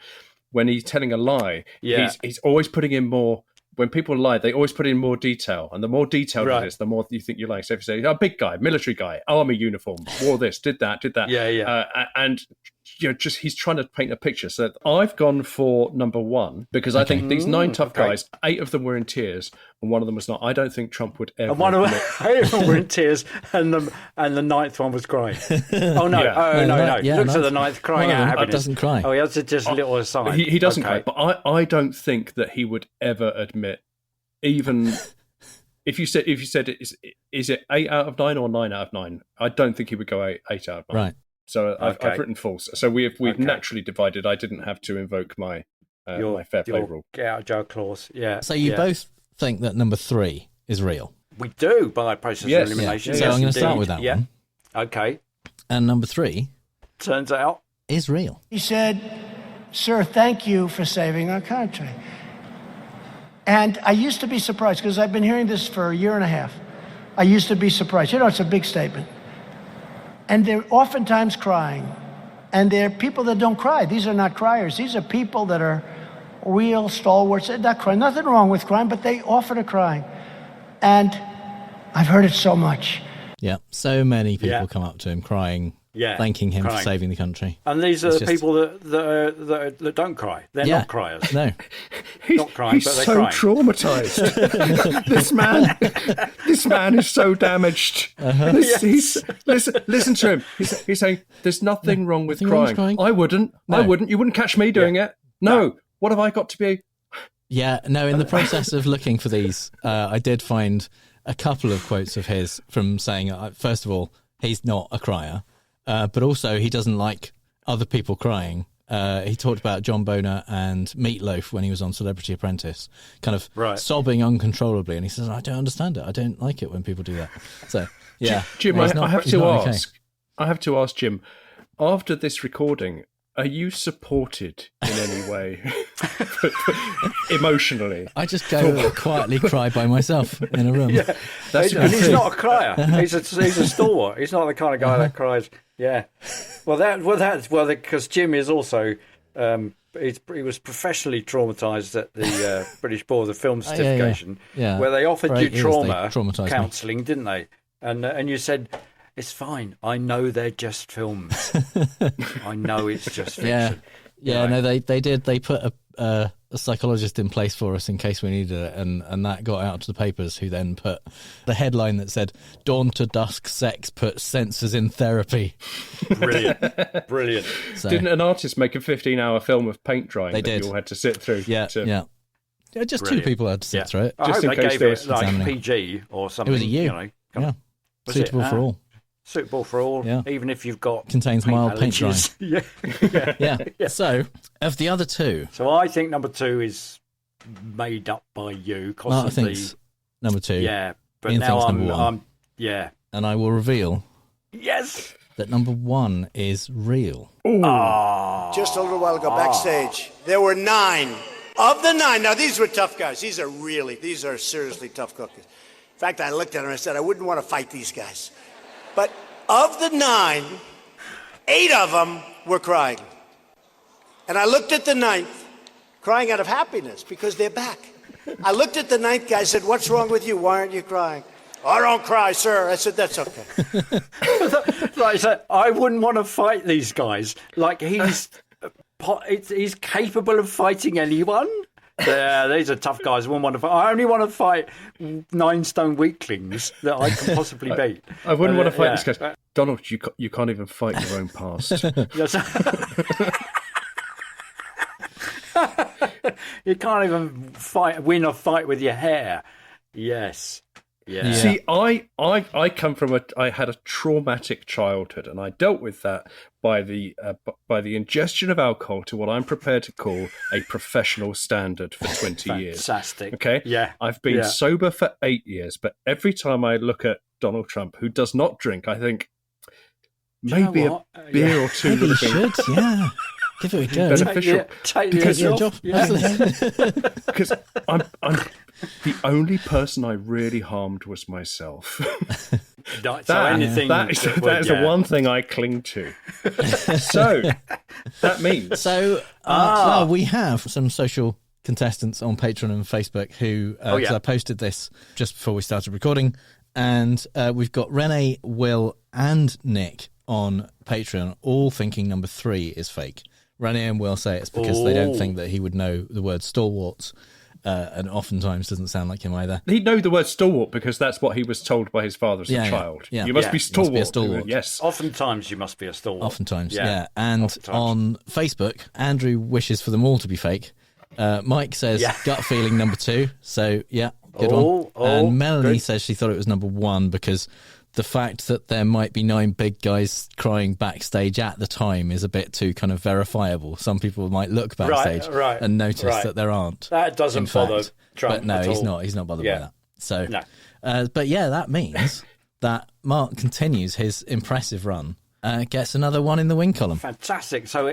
when he's telling a lie, he's always putting in more. When people lie, they always put in more detail, and the more detailed it is, the more you think you lie. So if you say, big guy, military guy, army uniform, wore this, did that. Yeah. And he's trying to paint a picture. So I've gone for number one because I think these 9 tough guys, 8 of them were in tears and one of them was not. I don't think Trump would ever. And one of them, 8 of them were in tears, and the 9th one was crying. Oh no! Yeah. No! Yeah, Looks at the 9th crying out happiness. Doesn't cry. Oh, he has just a little aside. He doesn't cry, but I don't think that he would ever admit, even if you said is it 8 out of 9 or 9 out of 9? I don't think he would go 8 out of 9. Right. So I've written false. So we've naturally divided. I didn't have to invoke my my fair play rule. Get out of jail clause. Yeah. So you both think that number 3 is real? We do by process of elimination. Yeah. So I'm going to start with that one. Okay. And number 3 turns out is real. He said, "Sir, thank you for saving our country." And I used to be surprised because I've been hearing this for a year and a half. I used to be surprised. It's a big statement. And they're oftentimes crying. And they're people that don't cry. These are not criers. These are people that are real stalwarts. They're not crying. Nothing wrong with crying, but they often are crying. And I've heard it so much. Yeah, so many people come up to him crying, thanking him for saving the country. And these are the people that don't cry. They're not criers. No. Not crying, he's but they're so crying. traumatized. This man is so damaged. Listen to him. He's saying there's nothing wrong with crying. I wouldn't. You wouldn't catch me doing it. No. What have I got to be? Yeah, no, in the process of looking for these, I did find a couple of quotes of his from saying, first of all, he's not a crier, but also he doesn't like other people crying. He talked about John Boner and Meatloaf when he was on Celebrity Apprentice, kind of sobbing uncontrollably, and he says, "I don't understand it. I don't like it when people do that." So, yeah, Jim, I have to ask Jim, after this recording, are you supported in any way emotionally? I just go quietly cry by myself in a room. Yeah. And he's not a crier. He's a stalwart. He's not the kind of guy that cries. Yeah. Well, because Jim is also he was professionally traumatised at the British Board of Film Certification, where they offered you trauma counselling, didn't they? And you said, "It's fine. I know they're just films. I know it's just fiction." Yeah. No, they did. They put a psychologist in place for us in case we needed it, and that got out to the papers, who then put the headline that said, "Dawn to dusk sex puts censors in therapy." Brilliant. So, didn't an artist make a 15-hour film of paint drying that you all had to sit through? Yeah. Just 2 people had to sit through it. Just in case there was like PG or something. It was a U. Suitable for all. Suitable for all, even if you've got contains mild paint drying. Yeah. So, of the other 2, so I think number 2 is made up by you. Mark thinks number 2. Yeah, but Ian now thinks number 1. And I will reveal. Yes. That number 1 is real. Just a little while ago, backstage, there were 9. Of the 9, now these were tough guys. These are seriously tough cookies. In fact, I looked at them and I said, I wouldn't want to fight these guys. But of the 9, 8 of them were crying. And I looked at the 9th, crying out of happiness because they're back. I looked at the 9th guy, said, "What's wrong with you? Why aren't you crying?" "I don't cry, sir." I said, "That's okay." I wouldn't want to fight these guys. Like, he's capable of fighting anyone. Yeah, these are tough guys. I only want to fight 9 stone weaklings that I can possibly beat. I wouldn't want to fight these guys. Donald, you can't even fight your own past. You can't even win a fight with your hair. Yes. Yeah. See, I come from I had a traumatic childhood, and I dealt with that by the ingestion of alcohol to what I'm prepared to call a professional standard for 20 years. Fantastic. Okay. Yeah. I've been sober for 8 years, but every time I look at Donald Trump, who does not drink, I think maybe a beer or 2 maybe would have been. should. Yeah. Give it a go. Beneficial. Take your job. Because I'm the only person I really harmed was myself. That is the one thing I cling to. So that means. So well, we have some social contestants on Patreon and Facebook who I posted this just before we started recording, and we've got Renee, Will, and Nick on Patreon all thinking number 3 is fake. Ranier and Will say it's because they don't think that he would know the word stalwarts, and oftentimes doesn't sound like him either. He'd know the word stalwart because that's what he was told by his father as a child. Yeah. You must be stalwart. You must be a stalwart. Yes. Oftentimes you must be a stalwart. Oftentimes, yeah. And on Facebook, Andrew wishes for them all to be fake. Mike says gut feeling number 2. So, yeah, good one. And Melanie says she thought it was number 1 because the fact that there might be 9 big guys crying backstage at the time is a bit too kind of verifiable. Some people might look backstage and notice that there aren't. That doesn't bother Trump. But no, at he's all. not. He's not bothered by that. So, no. But yeah, that means that Mark continues his impressive run. Gets another 1 in the win column. Fantastic. So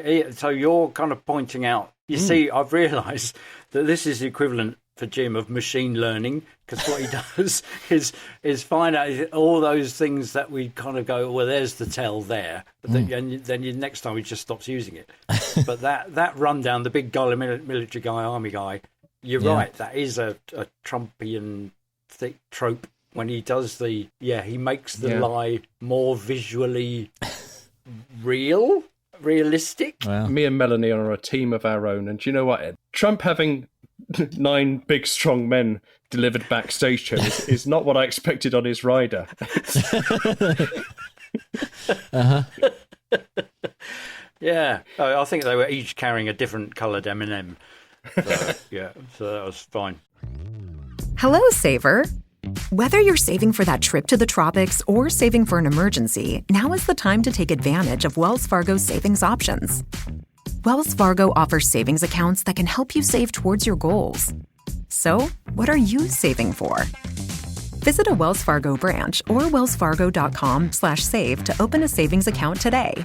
you're kind of pointing out. You see, I've realised that this is the equivalent for Jim of machine learning, because what he does is find out all those things that we kind of go, well, there's the tell there, but then next time he just stops using it. But that rundown, the big guy, military guy, army guy, you're right. That is a Trumpian thick trope when he does he makes the lie more visually realistic. Wow. Me and Melanie are a team of our own, and do you know what, Ed? Trump having 9 big strong men delivered backstage to him is not what I expected on his rider. Yeah, I think they were each carrying a different coloured M&M. So that was fine. Hello, Saver. Whether you're saving for that trip to the tropics or saving for an emergency, now is the time to take advantage of Wells Fargo's savings options. Wells Fargo offers savings accounts that can help you save towards your goals. So, what are you saving for? Visit a Wells Fargo branch or wellsfargo.com/save to open a savings account today.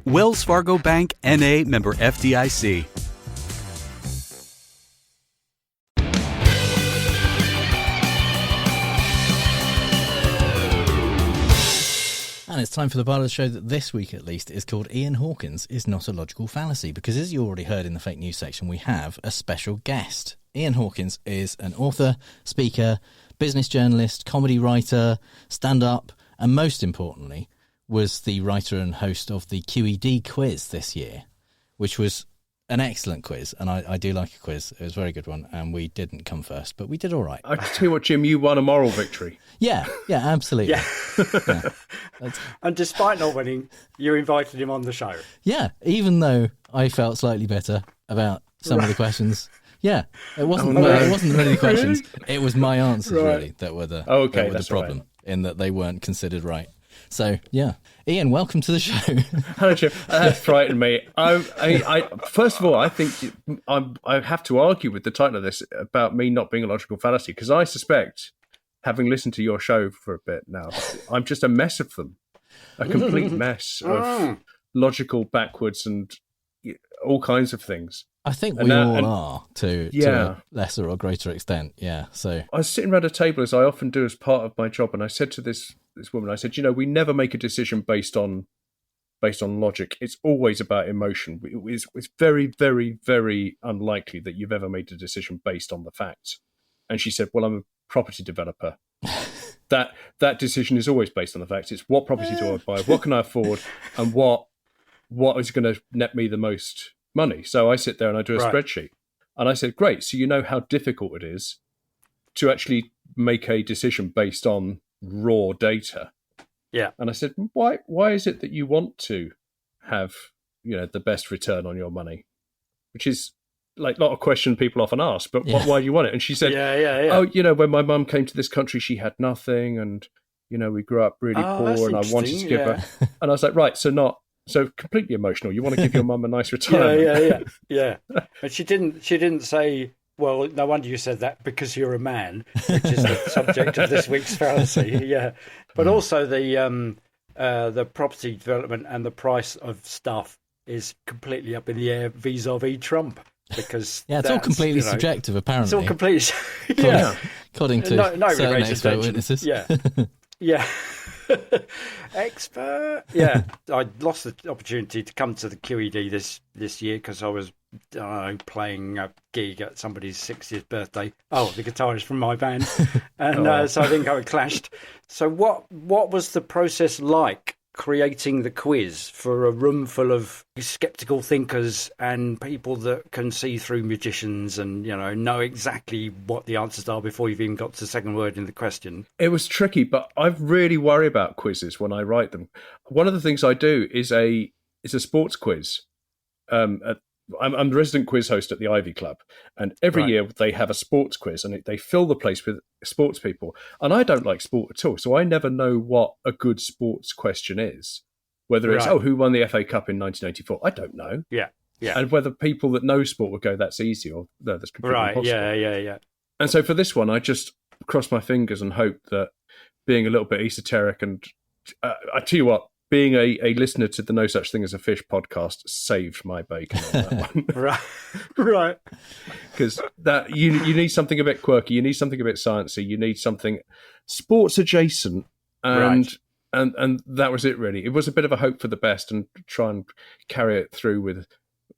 Wells Fargo Bank, N.A., member FDIC. And it's time for the part of the show that this week, at least, is called Ian Hawkins is Not a Logical Fallacy, because as you already heard in the fake news section, we have a special guest. Ian Hawkins is an author, speaker, business journalist, comedy writer, stand-up, and most importantly, was the writer and host of the QED Quiz this year, which was an excellent quiz, and I do like a quiz. It was a very good one, and we didn't come first, but we did all right. I tell you what, Jim, you won a moral victory. Yeah, absolutely. Yeah. And despite not winning, you invited him on the show. Yeah, even though I felt slightly better about some of the questions. Yeah, it wasn't really the questions. It was my answers, really, that were the problem, in that they weren't considered right. So, yeah. Ian, welcome to the show. Hello, Jim. That frightened me. I first of all, I think I have to argue with the title of this about me not being a logical fallacy, because I suspect, having listened to your show for a bit now, I'm just a mess of them. A complete mess of logical backwards and all kinds of things. I think we all are to a lesser or greater extent. Yeah. So I was sitting around a table, as I often do as part of my job, and I said to this woman, I said, we never make a decision based on logic. It's always about emotion. It's very, very, very unlikely that you've ever made a decision based on the facts. And she said, well, I'm a property developer. That decision is always based on the facts. It's what property do I buy, what can I afford, and what is going to net me the most money. So I sit there and I do a spreadsheet. And I said, great, so you know how difficult it is to actually make a decision based on raw data. Yeah. And I said, why is it that you want to have, the best return on your money? Which is like not a question people often ask, but why do you want it? And she said, oh, when my mum came to this country, she had nothing, and we grew up really poor, and I wanted to give her. And I was like, right, so completely emotional. You want to give your mum a nice retirement. Yeah. And she didn't say, well, no wonder you said that because you're a man, which is the subject of this week's fallacy. Yeah. But also the property development and the price of stuff is completely up in the air vis-a-vis Trump. Because it's all completely subjective, apparently. It's all completely, according to certain expert witnesses. Yeah. Expert. Yeah, I lost the opportunity to come to the QED this year because I was playing a gig at somebody's 60th birthday. Oh, the guitarist from my band, and so I think I clashed. So what was the process like creating the quiz for a room full of skeptical thinkers and people that can see through magicians and, know exactly what the answers are before you've even got to the second word in the question? It was tricky, but I really worry about quizzes when I write them. One of the things I do is a sports quiz. I'm the resident quiz host at the Ivy Club, and every year they have a sports quiz, and they fill the place with sports people. And I don't like sport at all, so I never know what a good sports question is. Whether it's who won the FA Cup in 1984? I don't know. Yeah. And whether people that know sport would go, that's easy, or no, that's completely impossible. Yeah. And so for this one, I just crossed my fingers and hoped that being a little bit esoteric, and I tell you what, being a listener to the No Such Thing as a Fish podcast saved my bacon on that one. Right. Because that you need something a bit quirky, you need something a bit sciencey, you need something sports adjacent, and that was it really. It was a bit of a hope for the best and try and carry it through with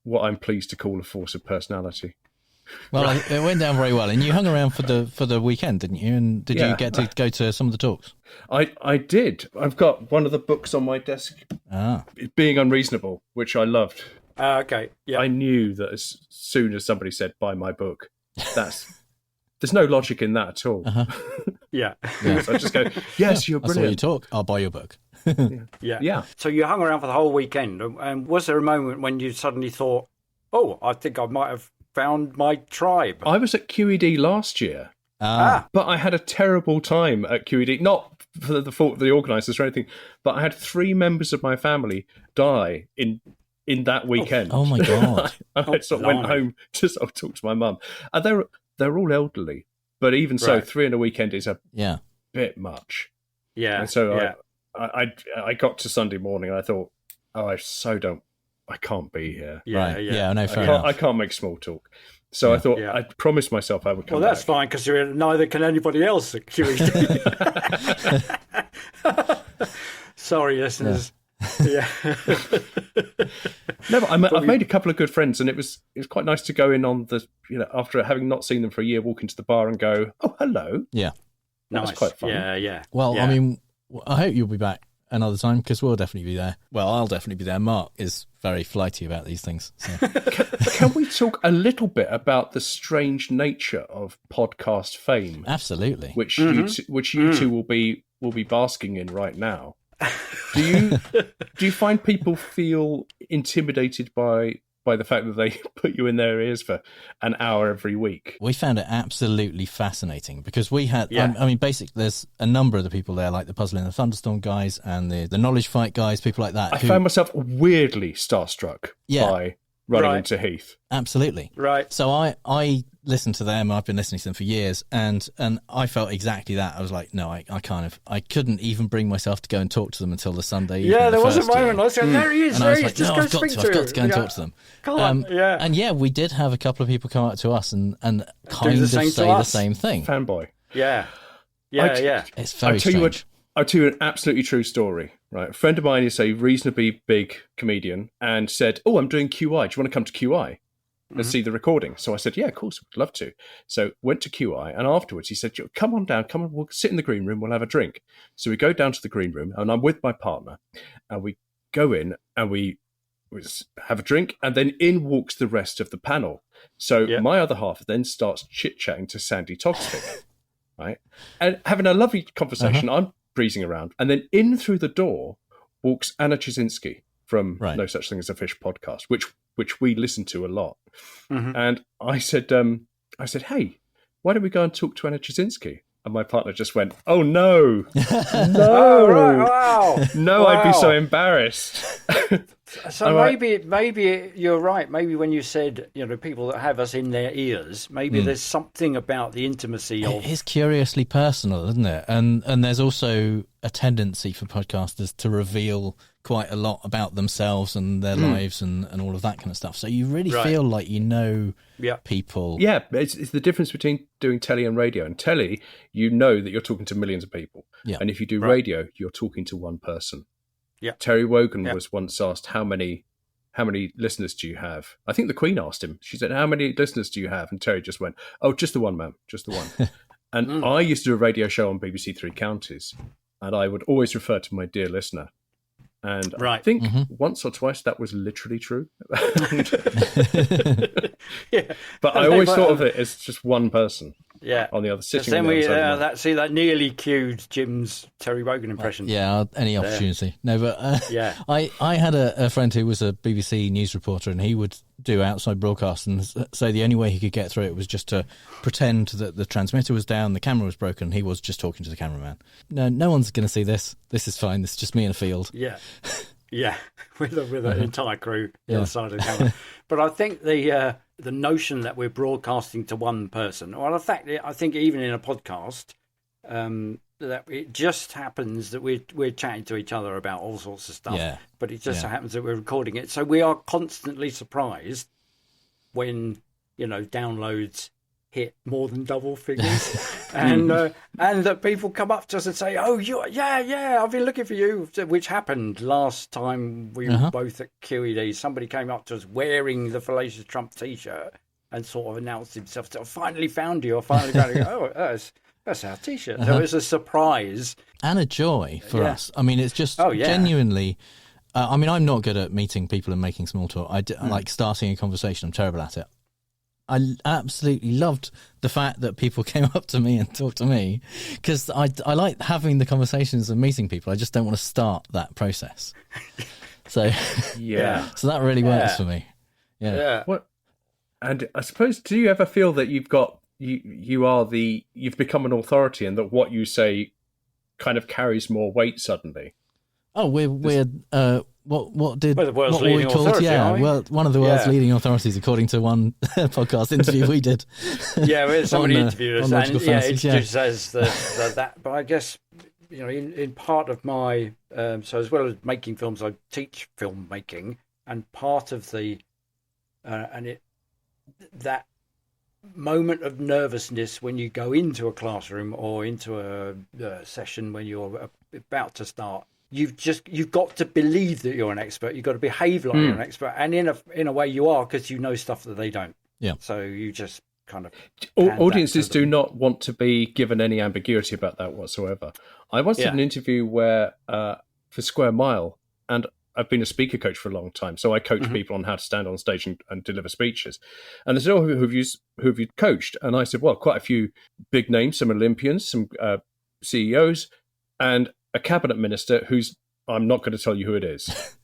what I'm pleased to call a force of personality. Well, it went down very well, and you hung around for the weekend, didn't you? And did you get to go to some of the talks? I did. I've got one of the books on my desk, Being Unreasonable, which I loved. Okay, yeah. I knew that as soon as somebody said, buy my book, there's no logic in that at all. Yeah. So I just go, yes, you're brilliant. That's how you talk. I'll buy your book. Yeah. So you hung around for the whole weekend, and was there a moment when you suddenly thought, oh, I think I might have found my tribe? I was at QED last year, but I had a terrible time at QED, not for the fault of the organisers or anything, but I had 3 members of my family die in that weekend. Oh my God. I sort of went home to sort of talk to my mum. And they're all elderly, but even so, 3 in a weekend is a bit much. Yeah. And so I got to Sunday morning and I thought, I can't be here. Yeah, no, fair enough. I can't make small talk. So I thought, I promised myself I would come back. Well, that's fine, because neither can anybody else at QED. Sorry, listeners. Yeah. No, but I've made a couple of good friends, and it was quite nice to go in on after having not seen them for a year, walk into the bar and go, oh, hello. Yeah. That was quite fun. Yeah. Well, I mean, I hope you'll be back another time, because we'll definitely be there. Well, I'll definitely be there. Mark is very flighty about these things. So. Can we talk a little bit about the strange nature of podcast fame? Absolutely. Which you two will be basking in right now. Do you find people feel intimidated by the fact that they put you in their ears for an hour every week? We found it absolutely fascinating, because we had, I mean, basically there's a number of the people there, like the Puzzle in the Thunderstorm guys and the Knowledge Fight guys, people like that. I found myself weirdly starstruck by running into Heath. Absolutely. Right. So I listened to them. I've been listening to them for years, and I felt exactly that. I was like, no, I couldn't even bring myself to go and talk to them until the Sunday evening. Yeah, there was a moment. I was like, there he is. And I was like, no, I've got to go and talk to them. Come on. And we did have a couple of people come up to us and kind of say the same thing. Fanboy. Yeah. It's very strange. I'll tell you an absolutely true story. Right, a friend of mine is a reasonably big comedian and said, "Oh, I'm doing QI. Do you want to come to QI and see the recording?" So I said, "Yeah, of course, I'd love to." So went to QI, and afterwards he said, "Come on down, we'll sit in the green room, we'll have a drink." So we go down to the green room, and I'm with my partner, and we go in and we have a drink, and then in walks the rest of the panel. So my other half then starts chit-chatting to Sandy Toksvig, right, and having a lovely conversation. I'm breezing around, and then in through the door walks Anna Chisinski from No Such Thing as a Fish podcast, which we listen to a lot. And I said, "Hey, why don't we go and talk to Anna Chisinski?" And my partner just went, "Oh no, no, I'd be so embarrassed." So maybe you're right. Maybe when you said, people that have us in their ears, maybe there's something about the intimacy of... It is curiously personal, isn't it? And there's also a tendency for podcasters to reveal quite a lot about themselves and their lives and all of that kind of stuff. So you really feel like people. Yeah, it's the difference between doing telly and radio. And telly, that you're talking to millions of people. Yeah. And if you do radio, you're talking to one person. Yeah. Terry Wogan was once asked, how many listeners do you have? I think the Queen asked him. She said, "How many listeners do you have?" And Terry just went, "Oh, just the one, ma'am, just the one." And I used to do a radio show on BBC Three Counties, and I would always refer to my dear listener And Right. I think once or twice that was literally true. Yeah. But I always thought of it as just one person. Yeah. On the other, sitting Then on the we other side of the that nearly cued Jim's Terry Wogan impression. Yeah, any opportunity. No, but yeah. I had a friend who was a BBC news reporter, and he would do outside broadcasts, and so the only way he could get through it was just to pretend that the transmitter was down, the camera was broken, he was just talking to the cameraman. No one's going to see this. This is fine. This is just me in a field. Yeah. Yeah, with an entire crew the other side of the camera. But I think the notion that we're broadcasting to one person, or in fact, I think even in a podcast, that it just happens that we're chatting to each other about all sorts of stuff. Yeah. But it just so happens that we're recording it, so we are constantly surprised when downloads hit more than double figures, and that people come up to us and say, "Oh, yeah, I've been looking for you," which happened last time we were both at QED. Somebody came up to us wearing the Fallacious Trump T-shirt and sort of announced himself. "I finally found you. I finally found you." Oh, that's our T-shirt. So it's a surprise and a joy for us. I mean, it's just genuinely. I mean, I'm not good at meeting people and making small talk. I like starting a conversation. I'm terrible at it. I absolutely loved the fact that people came up to me and talked to me, because I like having the conversations and meeting people. I just don't want to start that process. So so that really works for me. Yeah. What? And I suppose, do you ever feel that you've become an authority, and that what you say kind of carries more weight suddenly? Oh, we're what were we called? Yeah, well, one of the world's leading authorities, according to one podcast interview we did. Yeah, somebody interviewed us and introduced us as that. But I guess in part of my so as well as making films, I teach filmmaking, and part of the that moment of nervousness when you go into a classroom or into a session when you're about to start. You've got to believe that you're an expert. You've got to behave like you're an expert, and in a way you are, because you know stuff that they don't. Yeah. So you just kind of audiences do not want to be given any ambiguity about that whatsoever. I once did an interview where for Square Mile, and I've been a speaker coach for a long time, so I coach people on how to stand on stage and deliver speeches. And they said, "Oh, who have you coached?" And I said, "Well, quite a few big names, some Olympians, some CEOs, and a cabinet minister who's, I'm not going to tell you who it is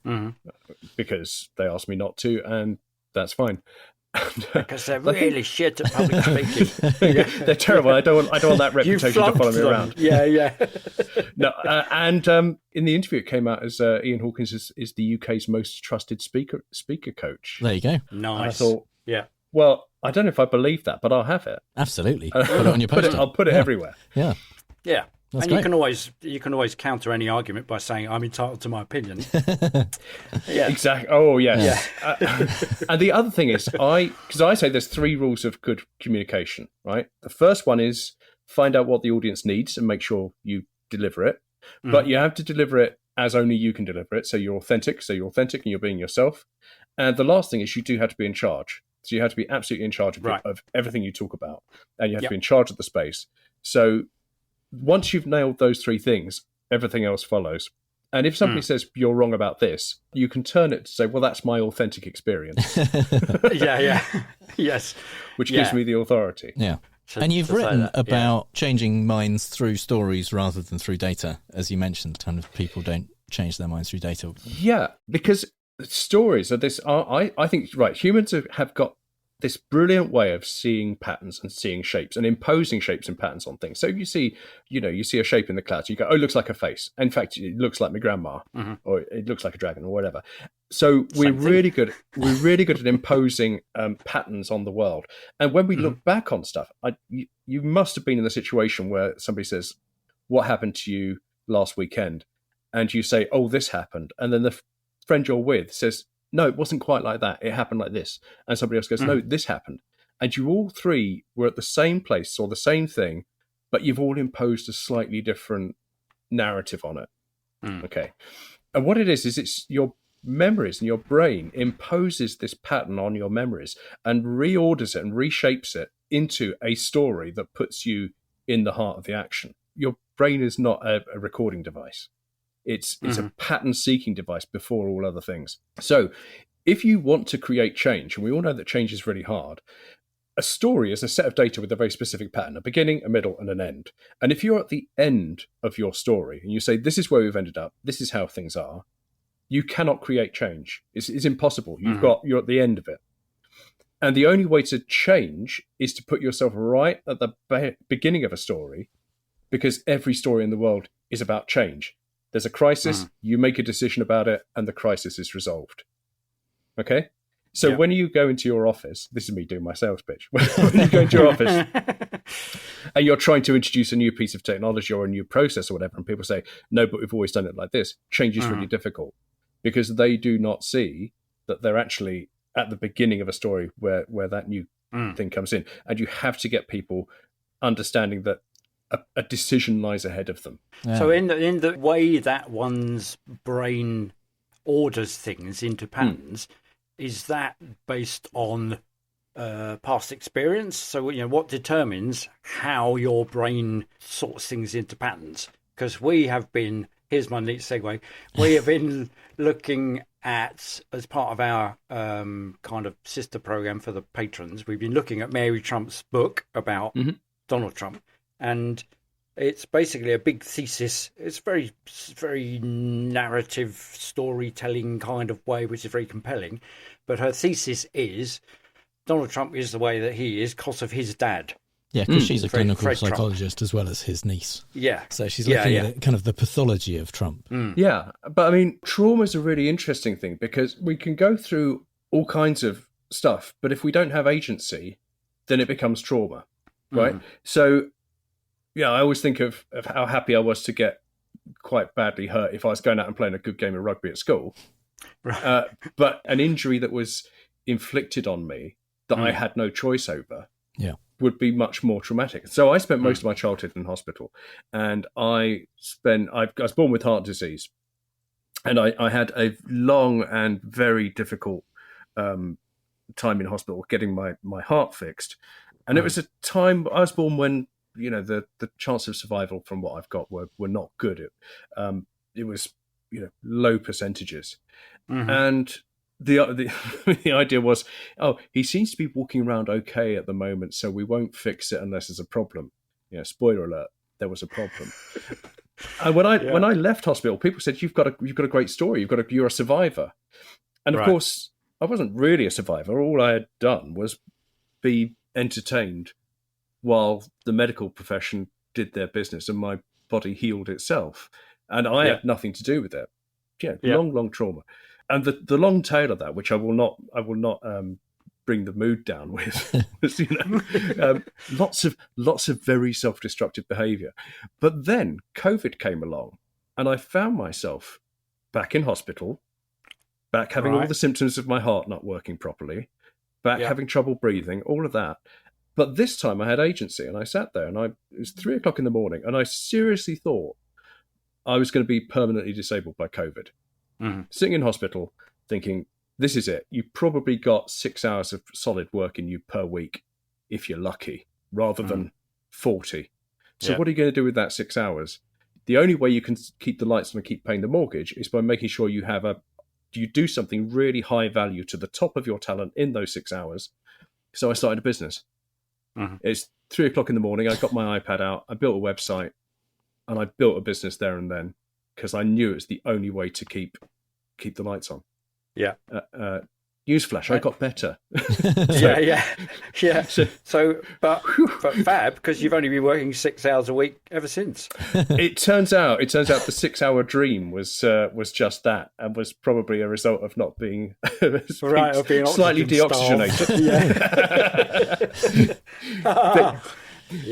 because they asked me not to, and that's fine." Because they're really shit at public speaking. They're terrible. I don't want that reputation to follow me around. Yeah. No, and in the interview, it came out as Ian Hawkins is the UK's most trusted speaker coach. There you go. Nice. And I thought, yeah. Well, I don't know if I believe that, but I'll have it. Absolutely. Put it on your poster. I'll put it everywhere. Yeah. Yeah. That's and great. you can always counter any argument by saying, "I'm entitled to my opinion." Yeah, exactly. Oh, yes. Yeah. And the other thing is, because I say there's 3 rules of good communication, right? The first one is find out what the audience needs and make sure you deliver it. But you have to deliver it as only you can deliver it. So you're authentic. And you're being yourself. And the last thing is you do have to be in charge. So you have to be absolutely in charge of everything you talk about, and you have to be in charge of the space. So once you've nailed those 3 things, everything else follows. And if somebody says you're wrong about this, you can turn it to say, "Well, that's my authentic experience." Yes. Which gives me the authority. Yeah. And you've written about changing minds through stories rather than through data, as you mentioned. Kind of people don't change their minds through data. Yeah, because stories are this. I think humans have got this brilliant way of seeing patterns and seeing shapes and imposing shapes and patterns on things. So you see a shape in the clouds, you go, "Oh, it looks like a face." In fact, it looks like my grandma, or it looks like a dragon, or whatever. So we're really good at imposing patterns on the world. And when we look back on stuff, you must have been in the situation where somebody says, "What happened to you last weekend?" And you say, "Oh, this happened," and then the friend you're with says, "No, it wasn't quite like that. It happened like this." And somebody else goes, "No, this happened." And you all 3 were at the same place, saw the same thing, but you've all imposed a slightly different narrative on it. Okay. And what it is it's your memories, and your brain imposes this pattern on your memories and reorders it and reshapes it into a story that puts you in the heart of the action. Your brain is not a recording device. It's a pattern-seeking device before all other things. So if you want to create change, and we all know that change is really hard, a story is a set of data with a very specific pattern, a beginning, a middle, and an end. And if you're at the end of your story and you say, this is where we've ended up, this is how things are, you cannot create change. It's impossible. You're at the end of it. And the only way to change is to put yourself right at the beginning of a story, because every story in the world is about change. There's a crisis, you make a decision about it, and the crisis is resolved. Okay? So when you go into your office, this is me doing my sales pitch, when you go into your office and you're trying to introduce a new piece of technology or a new process or whatever, and people say, no, but we've always done it like this, change is really difficult, because they do not see that they're actually at the beginning of a story where that new thing comes in. And you have to get people understanding that a decision lies ahead of them. Yeah. So in the way that one's brain orders things into patterns, is that based on past experience? So, what determines how your brain sorts things into patterns? Because we have been, here's my neat segue, we have been looking at, as part of our kind of sister program for the patrons, we've been looking at Mary Trump's book about Donald Trump. And it's basically a big thesis. It's very, very narrative storytelling kind of way, which is very compelling. But her thesis is Donald Trump is the way that he is because of his dad. Yeah, because she's a clinical psychologist as well as his niece. Yeah. So she's looking at kind of the pathology of Trump. Yeah, but I mean, trauma is a really interesting thing, because we can go through all kinds of stuff, but if we don't have agency, then it becomes trauma, right? So, yeah, I always think of how happy I was to get quite badly hurt if I was going out and playing a good game of rugby at school. Right. But an injury that was inflicted on me that I had no choice over would be much more traumatic. So I spent most of my childhood in hospital, and I was born with heart disease, and I had a long and very difficult time in hospital getting my heart fixed. And it was a time, I was born when, the chance of survival from what I've got were not good. It was, low percentages. And the idea was, he seems to be walking around okay at the moment, so we won't fix it unless there's a problem. Spoiler alert, there was a problem. And when I left hospital, people said, you've got a great story. You're a survivor. And of course, I wasn't really a survivor. All I had done was be entertained while the medical profession did their business and my body healed itself. And I had nothing to do with it. Long trauma. And the long tail of that, which I will not bring the mood down with, was, lots of very self-destructive behaviour. But then COVID came along, and I found myself back in hospital, back having all the symptoms of my heart not working properly, back having trouble breathing, all of that. But this time I had agency, and I sat there, and it was 3:00 in the morning, and I seriously thought I was going to be permanently disabled by COVID. Sitting in hospital thinking, this is it. You probably got 6 hours of solid work in you per week, if you're lucky, rather than 40. So what are you going to do with that 6 hours? The only way you can keep the lights on and keep paying the mortgage is by making sure you do something really high value to the top of your talent in those 6 hours. So I started a business. It's 3:00 in the morning. I got my iPad out. I built a website, and I built a business there and then, because I knew it's the only way to keep the lights on. Newsflash, I got better. But fab, because you've only been working 6 hours a week ever since. It turns out the 6 hour dream was just that, and was probably a result of not being being slightly deoxygenated. You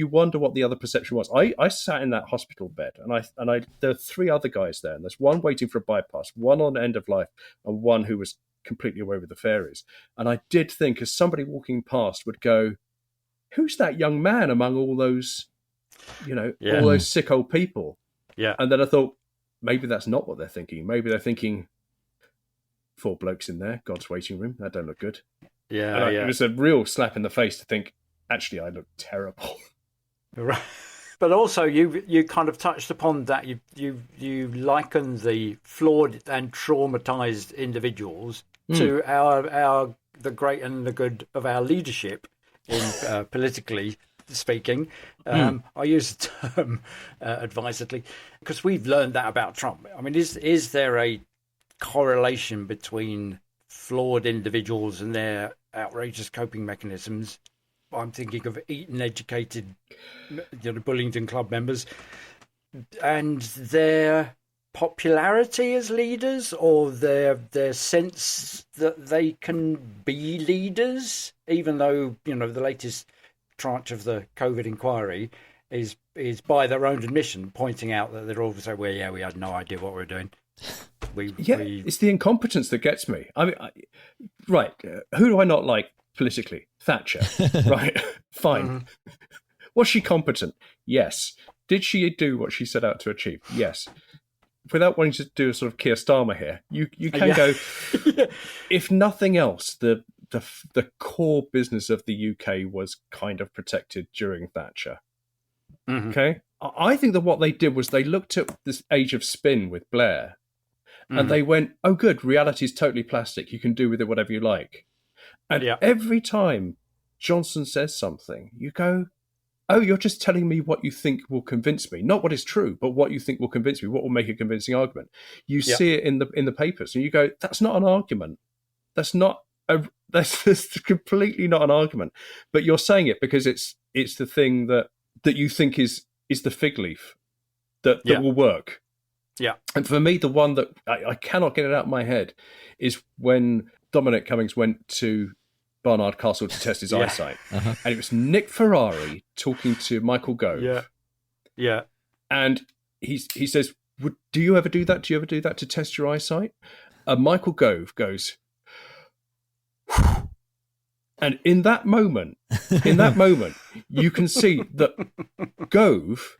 wonder what the other perception was. I sat in that hospital bed, and there were 3 other guys there, and there's one waiting for a bypass, one on end of life, and one who was completely away with the fairies. And I did think, as somebody walking past would go, who's that young man among all those, all those sick old people? And then I thought, maybe that's not what they're thinking. Maybe they're thinking, 4 blokes in there, God's waiting room, that don't look good. It was a real slap in the face to think, actually, I look terrible. But also, you kind of touched upon that. You liken the flawed and traumatized individuals to the great and the good of our leadership, in politically speaking. I use the term advisedly because we've learned that about Trump. I mean, is there a correlation between flawed individuals and their outrageous coping mechanisms? I'm thinking of Eton-educated, Bullingdon Club members, and their popularity as leaders, or their sense that they can be leaders, even though the latest tranche of the COVID inquiry is by their own admission pointing out that they're all saying, "Well, yeah, we had no idea what we were doing." It's the incompetence that gets me. I mean, who do I not like politically? Thatcher, right? Fine. Was she competent? Yes. Did she do what she set out to achieve? Yes. Without wanting to do a sort of Keir Starmer here, you can go. If nothing else, the core business of the UK was kind of protected during Thatcher. Okay, I think that what they did was they looked at this age of spin with Blair, and they went, "Oh, good, reality is totally plastic. You can do with it whatever you like." And every time Johnson says something, you go, "Oh, you're just telling me what you think will convince me, not what is true, but what you think will convince me, what will make a convincing argument." You see it in the papers, and you go, "That's not an argument. That's completely not an argument." But you're saying it because it's the thing that you think is the fig leaf that will work. Yeah. And for me, the one that I cannot get it out of my head is when Dominic Cummings went to Barnard Castle to test his eyesight. And it was Nick Ferrari talking to Michael Gove. Yeah. And he says, do you ever do that? Do you ever do that to test your eyesight? And Michael Gove goes, "Whew." And in that moment, you can see that Gove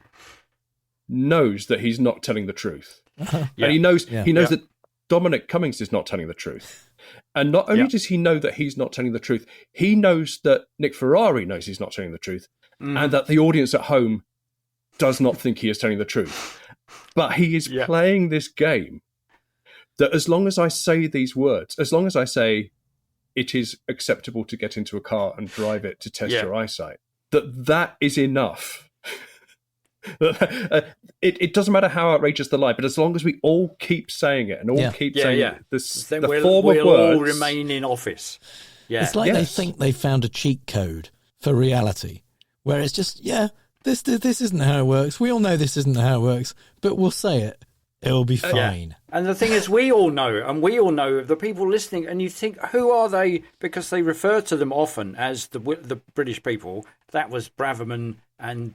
knows that he's not telling the truth. And he knows that Dominic Cummings is not telling the truth. And not only does he know that he's not telling the truth, he knows that Nick Ferrari knows he's not telling the truth, and that the audience at home does not think he is telling the truth. But he is playing this game that as long as I say these words, as long as I say it is acceptable to get into a car and drive it to test your eyesight, that is enough. It doesn't matter how outrageous the lie, but as long as we all keep saying it and all keep saying it, the form of words, all remain in office. It's like they think they found a cheat code for reality, where it's just this isn't how it works. We all know this isn't how it works, but we'll say it. It'll be fine. And the thing is, we all know the people listening, and you think, who are they? Because they refer to them often as the British people. That was Braverman and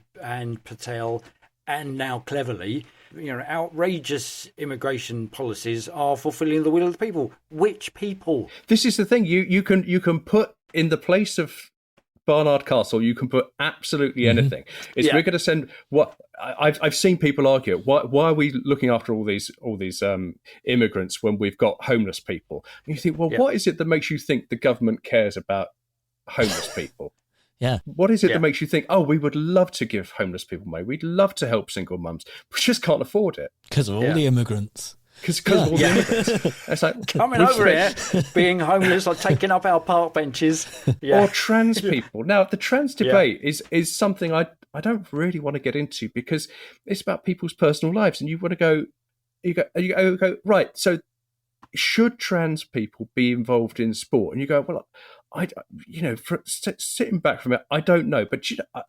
Patel, and now cleverly, outrageous immigration policies are fulfilling the will of the people. Which people? This is the thing. You can put in the place of Barnard Castle, you can put absolutely anything. We're going to send what I've seen people argue. Why are we looking after all these immigrants when we've got homeless people? And you think, well, what is it that makes you think the government cares about homeless people? What is it that makes you think, oh, we would love to give homeless people money, we'd love to help single mums, we just can't afford it because of all the immigrants. Because all the immigrants. It's like, coming over here, being homeless or taking up our park benches. Or trans people. Now, the trans debate is something I don't really want to get into because it's about people's personal lives. And you want to go, right, so should trans people be involved in sport? And you go, well, sitting back from it, I don't know. But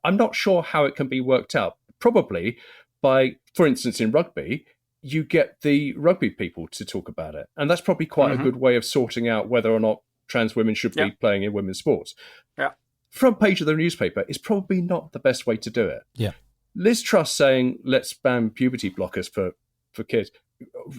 I'm not sure how it can be worked out. Probably by, for instance, in rugby, you get the rugby people to talk about it. And that's probably quite a good way of sorting out whether or not trans women should be playing in women's sports. Front page of the newspaper is probably not the best way to do it. Liz Truss saying, let's ban puberty blockers for kids.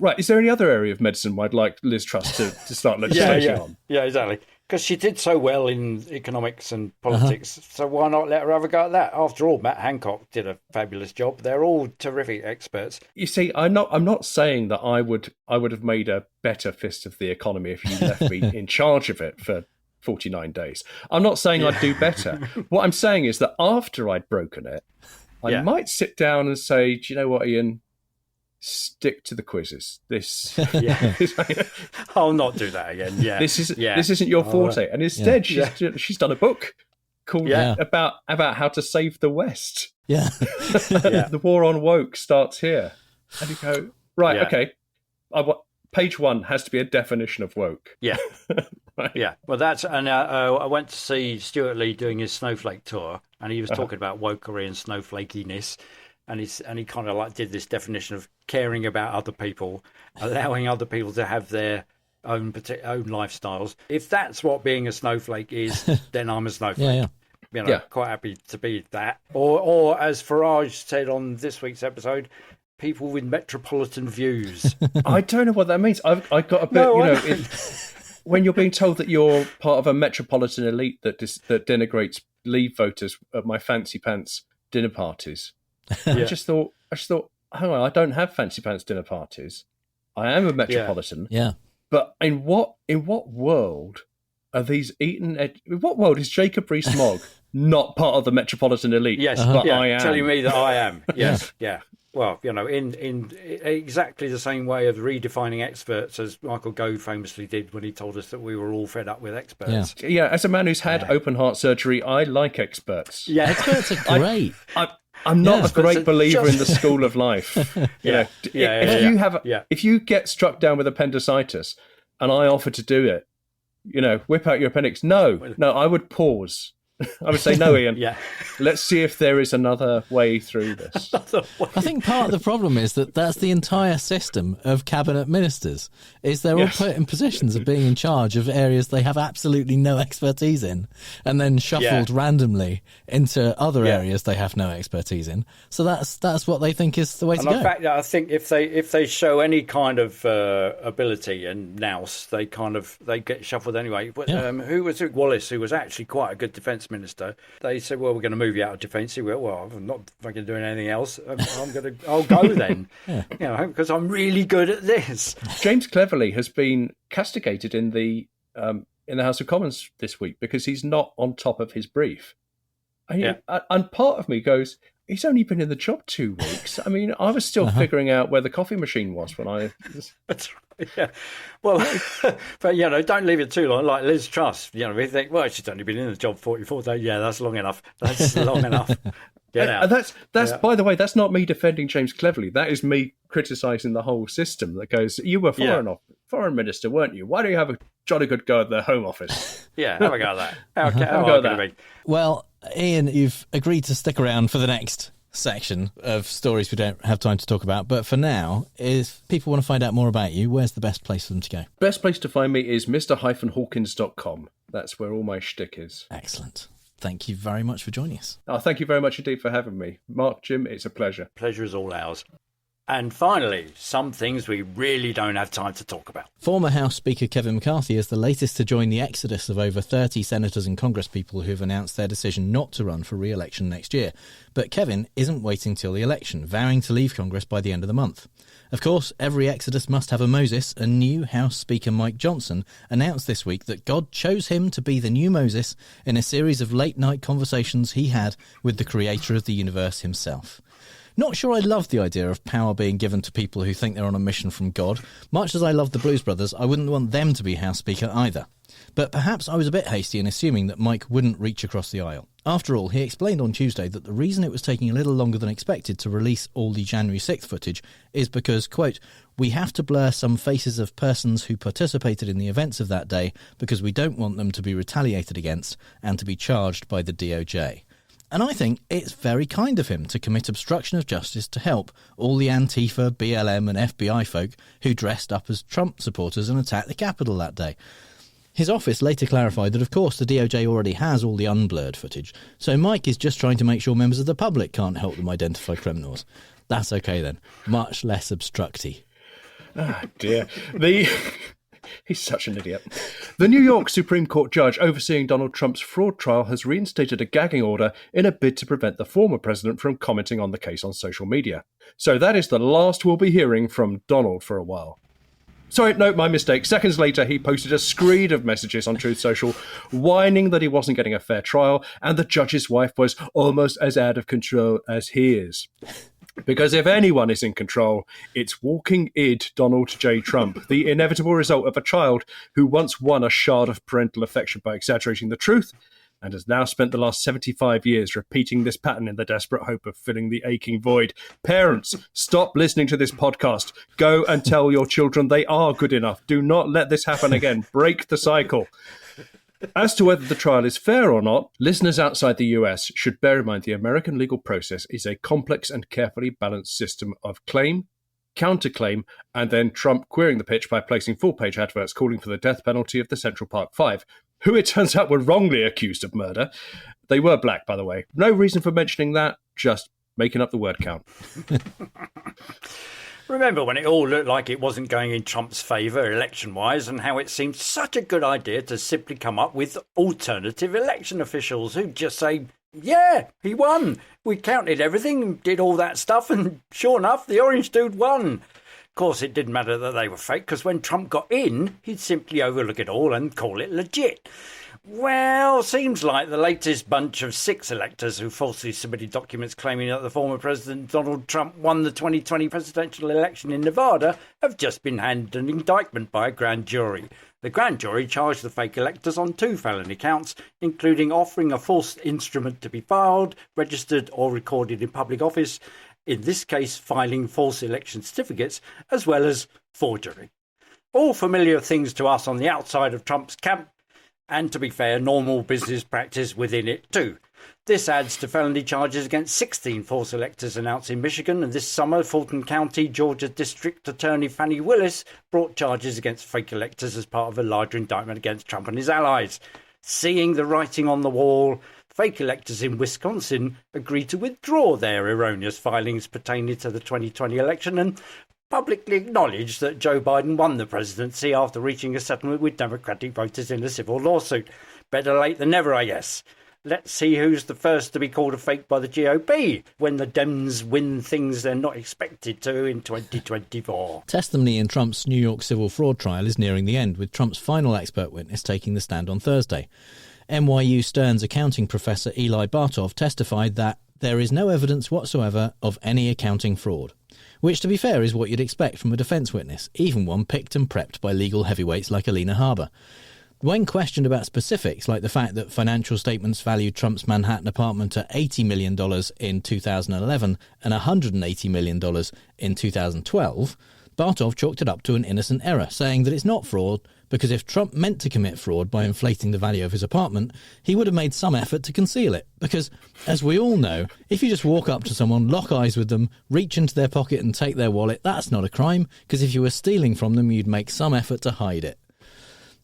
Right. Is there any other area of medicine where I'd like Liz Truss to start legislation on? Yeah, exactly. Because she did so well in economics and politics, so why not let her have a go at that? After all, Matt Hancock did a fabulous job. They're all terrific experts. You see, I'm not saying that I would have made a better fist of the economy if you left me in charge of it for 49 days. I'm not saying I'd do better. What I'm saying is that after I'd broken it, I might sit down and say, do you know what, Ian? Stick to the quizzes. This, I'll not do that again. Yeah, this isn't your forte. And instead, she's done a book called about how to save the West. Yeah, The war on woke starts here, and you go right. Okay, page 1 has to be a definition of woke. Yeah, right. Yeah. Well, that's and I went to see Stuart Lee doing his snowflake tour, and he was talking about wokery and snowflakiness. And he kind of like did this definition of caring about other people, allowing other people to have their own lifestyles. If that's what being a snowflake is, then I'm a snowflake. Quite happy to be that. Or as Farage said on this week's episode, people with metropolitan views. I don't know what that means. I've got a bit. When you're being told that you're part of a metropolitan elite that denigrates Leave voters at my fancy pants dinner parties. I just thought, hang on, I don't have fancy pants dinner parties. I am a metropolitan. Yeah. But in what world are these in what world is Jacob Rees-Mogg not part of the metropolitan elite? Yes, but I am. Telling me that I am. Yes, yeah. Well, in exactly the same way of redefining experts as Michael Gove famously did when he told us that we were all fed up with experts. Yeah, as a man who's had open heart surgery, I like experts. Yeah, experts are great. I'm not a great believer in the school of life. If you get struck down with appendicitis and I offer to do it, whip out your appendix. No, I would pause. I would say, no, Ian, let's see if there is another way through this. I think part of the problem is that's the entire system of cabinet ministers, is they're all put in positions of being in charge of areas they have absolutely no expertise in, and then shuffled randomly into other areas they have no expertise in. So that's what they think is the way to go. In fact, I think if they show any kind of ability and nous, they get shuffled anyway. But, who was it? Wallace, who was actually quite a good defence minister. They said, well, we're going to move you out of defence. He went, well, I'm not fucking doing anything else. I'll go then. Because I'm really good at this. James Cleverly has been castigated in the House of Commons this week because he's not on top of his brief. And part of me goes, he's only been in the job 2 weeks. I mean, I was still figuring out where the coffee machine was when I... That's right, yeah. Well, but, don't leave it too long. Like Liz Truss, we think, well, she's only been in the job 44 days. Yeah, that's long enough. That's long enough. Get out. That's by the way, that's not me defending James Cleverly. That is me criticising the whole system that goes, you were foreign minister, weren't you? Why do you have a jolly good go at the Home Office? Yeah, have a go at that. Have a go at that. Well, Ian, you've agreed to stick around for the next section of stories we don't have time to talk about. But for now, if people want to find out more about you, where's the best place for them to go? Best place to find me is mr-hawkins.com. That's where all my shtick is. Excellent. Thank you very much for joining us. Oh, thank you very much indeed for having me. Mark, Jim, it's a pleasure. Pleasure is all ours. And finally, some things we really don't have time to talk about. Former House Speaker Kevin McCarthy is the latest to join the exodus of over 30 senators and congresspeople who've announced their decision not to run for re-election next year. But Kevin isn't waiting till the election, vowing to leave Congress by the end of the month. Of course, every exodus must have a Moses, and new House Speaker Mike Johnson announced this week that God chose him to be the new Moses in a series of late-night conversations he had with the creator of the universe himself. Not sure I love the idea of power being given to people who think they're on a mission from God. Much as I love the Blues Brothers, I wouldn't want them to be House Speaker either. But perhaps I was a bit hasty in assuming that Mike wouldn't reach across the aisle. After all, he explained on Tuesday that the reason it was taking a little longer than expected to release all the January 6th footage is because, quote, we have to blur some faces of persons who participated in the events of that day because we don't want them to be retaliated against and to be charged by the DOJ. And I think it's very kind of him to commit obstruction of justice to help all the Antifa, BLM and FBI folk who dressed up as Trump supporters and attacked the Capitol that day. His office later clarified that, of course, the DOJ already has all the unblurred footage, so Mike is just trying to make sure members of the public can't help them identify criminals. That's okay then. Much less obstructy. Ah, dear. He's such an idiot. The New York Supreme Court judge overseeing Donald Trump's fraud trial has reinstated a gagging order in a bid to prevent the former president from commenting on the case on social media. So that is the last we'll be hearing from Donald for a while. Sorry, no, my mistake. Seconds later, he posted a screed of messages on Truth Social, whining that he wasn't getting a fair trial and the judge's wife was almost as out of control as he is. Because if anyone is in control, it's walking id Donald J. Trump, the inevitable result of a child who once won a shard of parental affection by exaggerating the truth and has now spent the last 75 years repeating this pattern in the desperate hope of filling the aching void. Parents, stop listening to this podcast. Go and tell your children they are good enough. Do not let this happen again. Break the cycle. As to whether the trial is fair or not, listeners outside the US should bear in mind the American legal process is a complex and carefully balanced system of claim, counterclaim, and then Trump queering the pitch by placing full-page adverts calling for the death penalty of the Central Park Five, who it turns out were wrongly accused of murder. They were black, by the way. No reason for mentioning that, just making up the word count. Remember when it all looked like it wasn't going in Trump's favour election-wise, and how it seemed such a good idea to simply come up with alternative election officials who'd just say, yeah, he won. We counted everything, did all that stuff, and sure enough, the orange dude won. Of course, it didn't matter that they were fake, because when Trump got in, he'd simply overlook it all and call it legit. Well, seems like the latest bunch of 6 electors who falsely submitted documents claiming that the former President Donald Trump won the 2020 presidential election in Nevada have just been handed an indictment by a grand jury. The grand jury charged the fake electors on 2 felony counts, including offering a false instrument to be filed, registered or recorded in public office, in this case filing false election certificates, as well as forgery. All familiar things to us on the outside of Trump's camp, and to be fair, normal business practice within it too. This adds to felony charges against 16 false electors announced in Michigan, and this summer Fulton County, Georgia District Attorney Fannie Willis brought charges against fake electors as part of a larger indictment against Trump and his allies. Seeing the writing on the wall, fake electors in Wisconsin agreed to withdraw their erroneous filings pertaining to the 2020 election and publicly acknowledged that Joe Biden won the presidency after reaching a settlement with Democratic voters in a civil lawsuit. Better late than never, I guess. Let's see who's the first to be called a fake by the GOP when the Dems win things they're not expected to in 2024. Testimony in Trump's New York civil fraud trial is nearing the end, with Trump's final expert witness taking the stand on Thursday. NYU Stern's accounting professor Eli Bartov testified that there is no evidence whatsoever of any accounting fraud, which, to be fair, is what you'd expect from a defence witness, even one picked and prepped by legal heavyweights like Alina Harbour. When questioned about specifics, like the fact that financial statements valued Trump's Manhattan apartment at $80 million in 2011 and $180 million in 2012, Bartov chalked it up to an innocent error, saying that it's not fraud because if Trump meant to commit fraud by inflating the value of his apartment, he would have made some effort to conceal it. Because, as we all know, if you just walk up to someone, lock eyes with them, reach into their pocket and take their wallet, that's not a crime, because if you were stealing from them, you'd make some effort to hide it.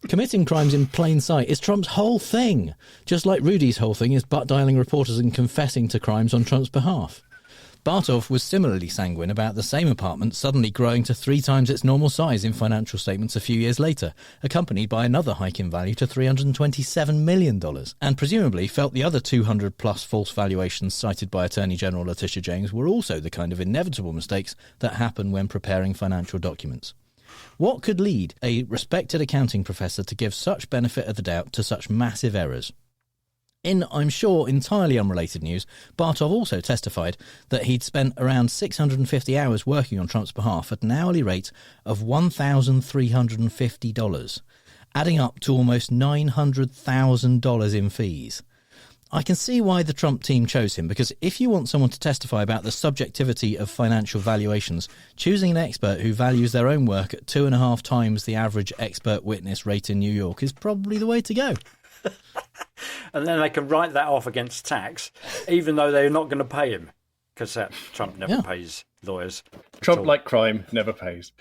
Committing crimes in plain sight is Trump's whole thing, just like Rudy's whole thing is butt-dialing reporters and confessing to crimes on Trump's behalf. Bartov was similarly sanguine about the same apartment suddenly growing to 3 times its normal size in financial statements a few years later, accompanied by another hike in value to $327 million, and presumably felt the other 200-plus false valuations cited by Attorney General Letitia James were also the kind of inevitable mistakes that happen when preparing financial documents. What could lead a respected accounting professor to give such benefit of the doubt to such massive errors? In, I'm sure, entirely unrelated news, Bartov also testified that he'd spent around 650 hours working on Trump's behalf at an hourly rate of $1,350, adding up to almost $900,000 in fees. I can see why the Trump team chose him, because if you want someone to testify about the subjectivity of financial valuations, choosing an expert who values their own work at 2.5 times the average expert witness rate in New York is probably the way to go. And then they can write that off against tax, even though they're not going to pay him, because Trump never pays lawyers. Trump, like crime, never pays.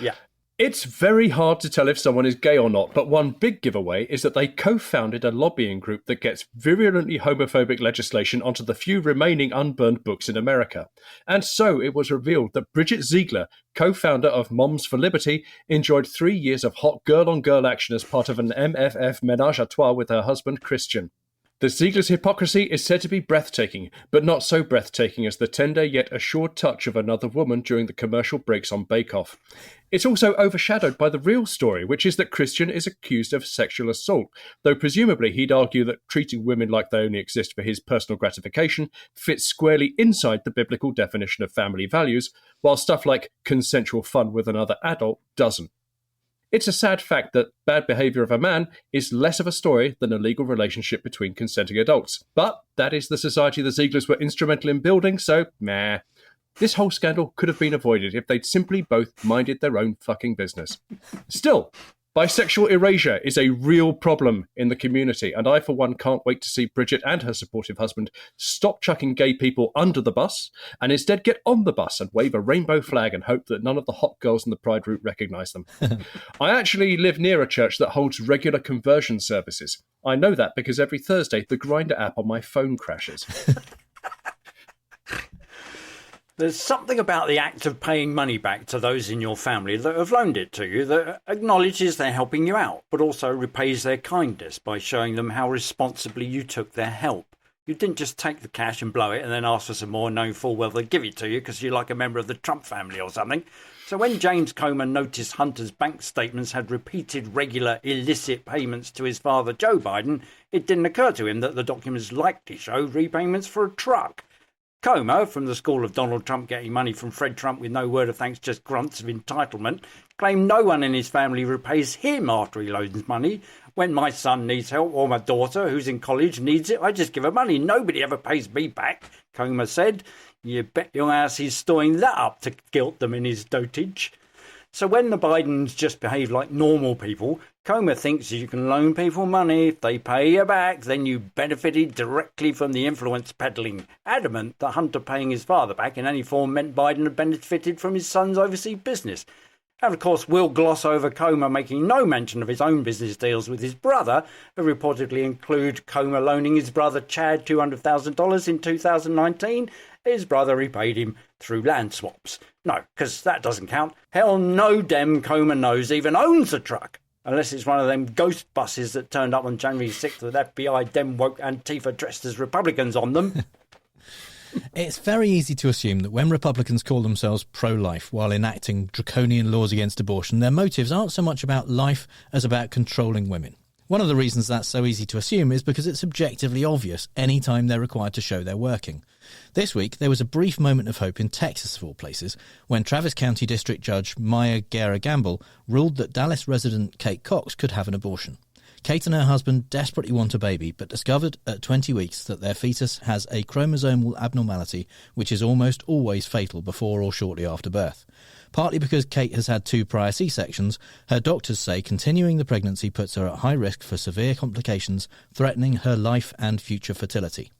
Yeah. It's very hard to tell if someone is gay or not, but one big giveaway is that they co-founded a lobbying group that gets virulently homophobic legislation onto the few remaining unburned books in America. And so it was revealed that Bridget Ziegler, co-founder of Moms for Liberty, enjoyed 3 years of hot girl-on-girl action as part of an MFF menage a trois with her husband Christian. The Ziegler's hypocrisy is said to be breathtaking, but not so breathtaking as the tender yet assured touch of another woman during the commercial breaks on Bake Off. It's also overshadowed by the real story, which is that Christian is accused of sexual assault, though presumably he'd argue that treating women like they only exist for his personal gratification fits squarely inside the biblical definition of family values, while stuff like consensual fun with another adult doesn't. It's a sad fact that bad behaviour of a man is less of a story than a legal relationship between consenting adults. But that is the society the Zieglers were instrumental in building, so meh. This whole scandal could have been avoided if they'd simply both minded their own fucking business. Still, bisexual erasure is a real problem in the community, and I, for one, can't wait to see Bridget and her supportive husband stop chucking gay people under the bus and instead get on the bus and wave a rainbow flag and hope that none of the hot girls in the Pride route recognise them. I actually live near a church that holds regular conversion services. I know that because every Thursday the Grindr app on my phone crashes. There's something about the act of paying money back to those in your family that have loaned it to you that acknowledges they're helping you out, but also repays their kindness by showing them how responsibly you took their help. You didn't just take the cash and blow it and then ask for some more, knowing full well they'll give it to you because you're like a member of the Trump family or something. So when James Comer noticed Hunter's bank statements had repeated regular illicit payments to his father Joe Biden, it didn't occur to him that the documents likely showed repayments for a truck. Comer, from the school of Donald Trump getting money from Fred Trump with no word of thanks, just grunts of entitlement, claimed no one in his family repays him after he loans money. When my son needs help or my daughter, who's in college, needs it, I just give her money. Nobody ever pays me back, Comer said. You bet your ass he's storing that up to guilt them in his dotage. So when the Bidens just behave like normal people, Comer thinks you can loan people money. If they pay you back, then you benefited directly from the influence peddling. Adamant that Hunter paying his father back in any form meant Biden had benefited from his son's overseas business. And of course, we'll gloss over Comer making no mention of his own business deals with his brother, who reportedly include Comer loaning his brother Chad $200,000 in 2019. His brother repaid him through land swaps. No, because that doesn't count. Hell, no dem Comer knows even owns a truck. Unless it's one of them ghost buses that turned up on January 6th with FBI dem woke Antifa dressed as Republicans on them. It's very easy to assume that when Republicans call themselves pro-life while enacting draconian laws against abortion, their motives aren't so much about life as about controlling women. One of the reasons that's so easy to assume is because it's objectively obvious any time they're required to show they're working. This week, there was a brief moment of hope in Texas, of all places, when Travis County District Judge Maya Guerra-Gamble ruled that Dallas resident Kate Cox could have an abortion. Kate and her husband desperately want a baby, but discovered at 20 weeks that their fetus has a chromosomal abnormality which is almost always fatal before or shortly after birth. Partly because Kate has had 2 prior C-sections, her doctors say continuing the pregnancy puts her at high risk for severe complications threatening her life and future fertility.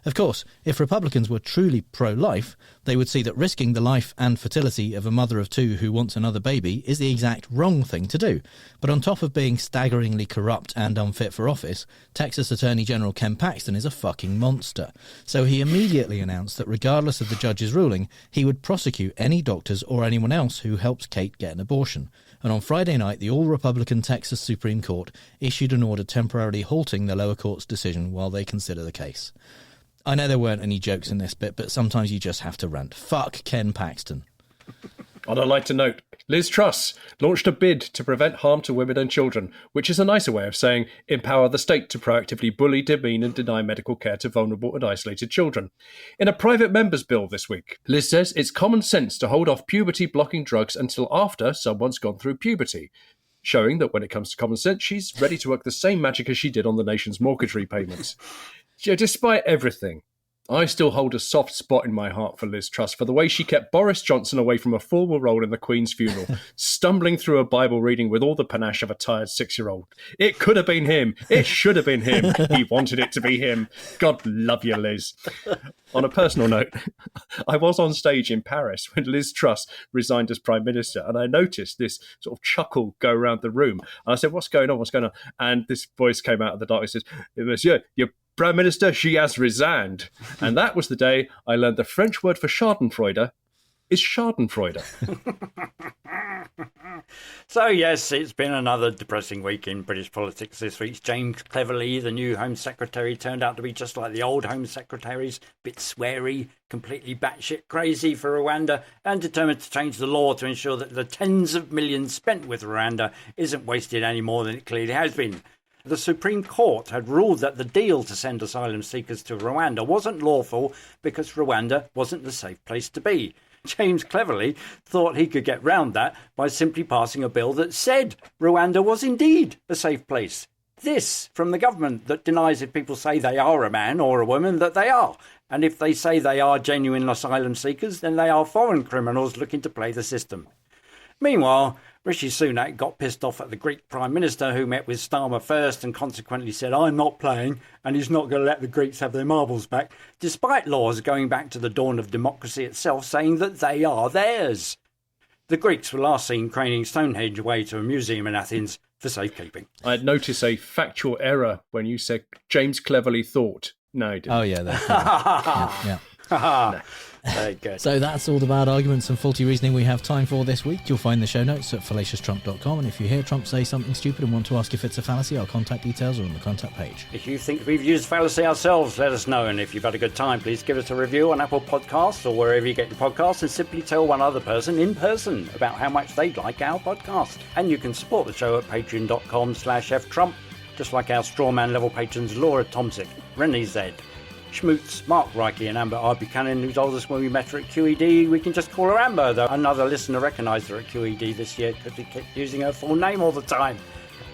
Of course, if Republicans were truly pro-life, they would see that risking the life and fertility of a mother of 2 who wants another baby is the exact wrong thing to do. But on top of being staggeringly corrupt and unfit for office, Texas Attorney General Ken Paxton is a fucking monster. So he immediately announced that regardless of the judge's ruling, he would prosecute any doctors or anyone else who helps Kate get an abortion. And on Friday night, the all-Republican Texas Supreme Court issued an order temporarily halting the lower court's decision while they consider the case. I know there weren't any jokes in this bit, but sometimes you just have to rant. Fuck Ken Paxton. On a lighter note, Liz Truss launched a bid to prevent harm to women and children, which is a nicer way of saying empower the state to proactively bully, demean and deny medical care to vulnerable and isolated children. In a private member's bill this week, Liz says it's common sense to hold off puberty-blocking drugs until after someone's gone through puberty, showing that when it comes to common sense, she's ready to work the same magic as she did on the nation's mortgage repayments. Despite everything, I still hold a soft spot in my heart for Liz Truss for the way she kept Boris Johnson away from a formal role in the Queen's funeral, stumbling through a Bible reading with all the panache of a tired 6-year-old. It could have been him. It should have been him. He wanted it to be him. God love you, Liz. On a personal note, I was on stage in Paris when Liz Truss resigned as Prime Minister, and I noticed this sort of chuckle go around the room. And I said, what's going on? What's going on? And this voice came out of the darkness and says, Monsieur, your Prime Minister, she has resigned. And that was the day I learned the French word for schadenfreude is schadenfreude. So, yes, it's been another depressing week in British politics this week. James Cleverly, the new Home Secretary, turned out to be just like the old Home Secretaries, bit sweary, completely batshit crazy for Rwanda, and determined to change the law to ensure that the tens of millions spent with Rwanda isn't wasted any more than it clearly has been. The Supreme Court had ruled that the deal to send asylum seekers to Rwanda wasn't lawful because Rwanda wasn't the safe place to be. James Cleverly thought he could get round that by simply passing a bill that said Rwanda was indeed a safe place. This from the government that denies if people say they are a man or a woman that they are. And if they say they are genuine asylum seekers, then they are foreign criminals looking to play the system. Meanwhile, Rishi Sunak got pissed off at the Greek Prime Minister, who met with Starmer first and consequently said, I'm not playing, and he's not going to let the Greeks have their marbles back, despite laws going back to the dawn of democracy itself saying that they are theirs. The Greeks were last seen craning Stonehenge away to a museum in Athens for safekeeping. I'd notice a factual error when you said James Cleverly thought. No, he didn't. Oh, yeah. Yeah. No. Very good. So that's all the bad arguments and faulty reasoning we have time for this week. You'll find the show notes at fallacioustrump.com, and if you hear Trump say something stupid and want to ask if it's a fallacy, our contact details are on the contact page. If you think we've used fallacy ourselves, let us know, and if you've had a good time, please give us a review on Apple Podcasts or wherever you get your podcasts, and simply tell one other person in person about how much they'd like our podcast. And you can support the show at patreon.com/ftrump, just like our strawman level patrons Laura Tomsic, Rennie Z, Schmutz, Mark Reike and Amber R. Buchanan, who told us when we met her at QED we can just call her Amber, though another listener recognised her at QED this year because we kept using her full name all the time.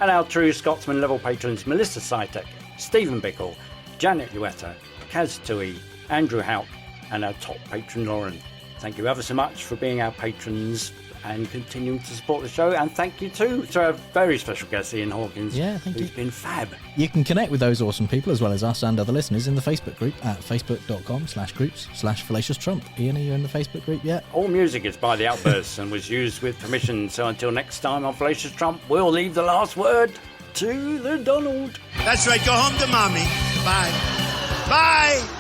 And our true Scotsman level patrons Melissa Sytek, Stephen Bickle, Janet Luetta, Kaz Tui, Andrew Houck and our top patron Lauren. Thank you ever so much for being our patrons and continuing to support the show, and thank you too to our very special guest Ian Hawkins, who's been fab. You can connect with those awesome people as well as us and other listeners in the Facebook group at facebook.com/groups/FallaciousTrump. Ian, are you in the Facebook group yet? All music is by The Outbursts and was used with permission, so until next time on Fallacious Trump, we'll leave the last word to the Donald. That's right, go home to mommy. Bye. Bye!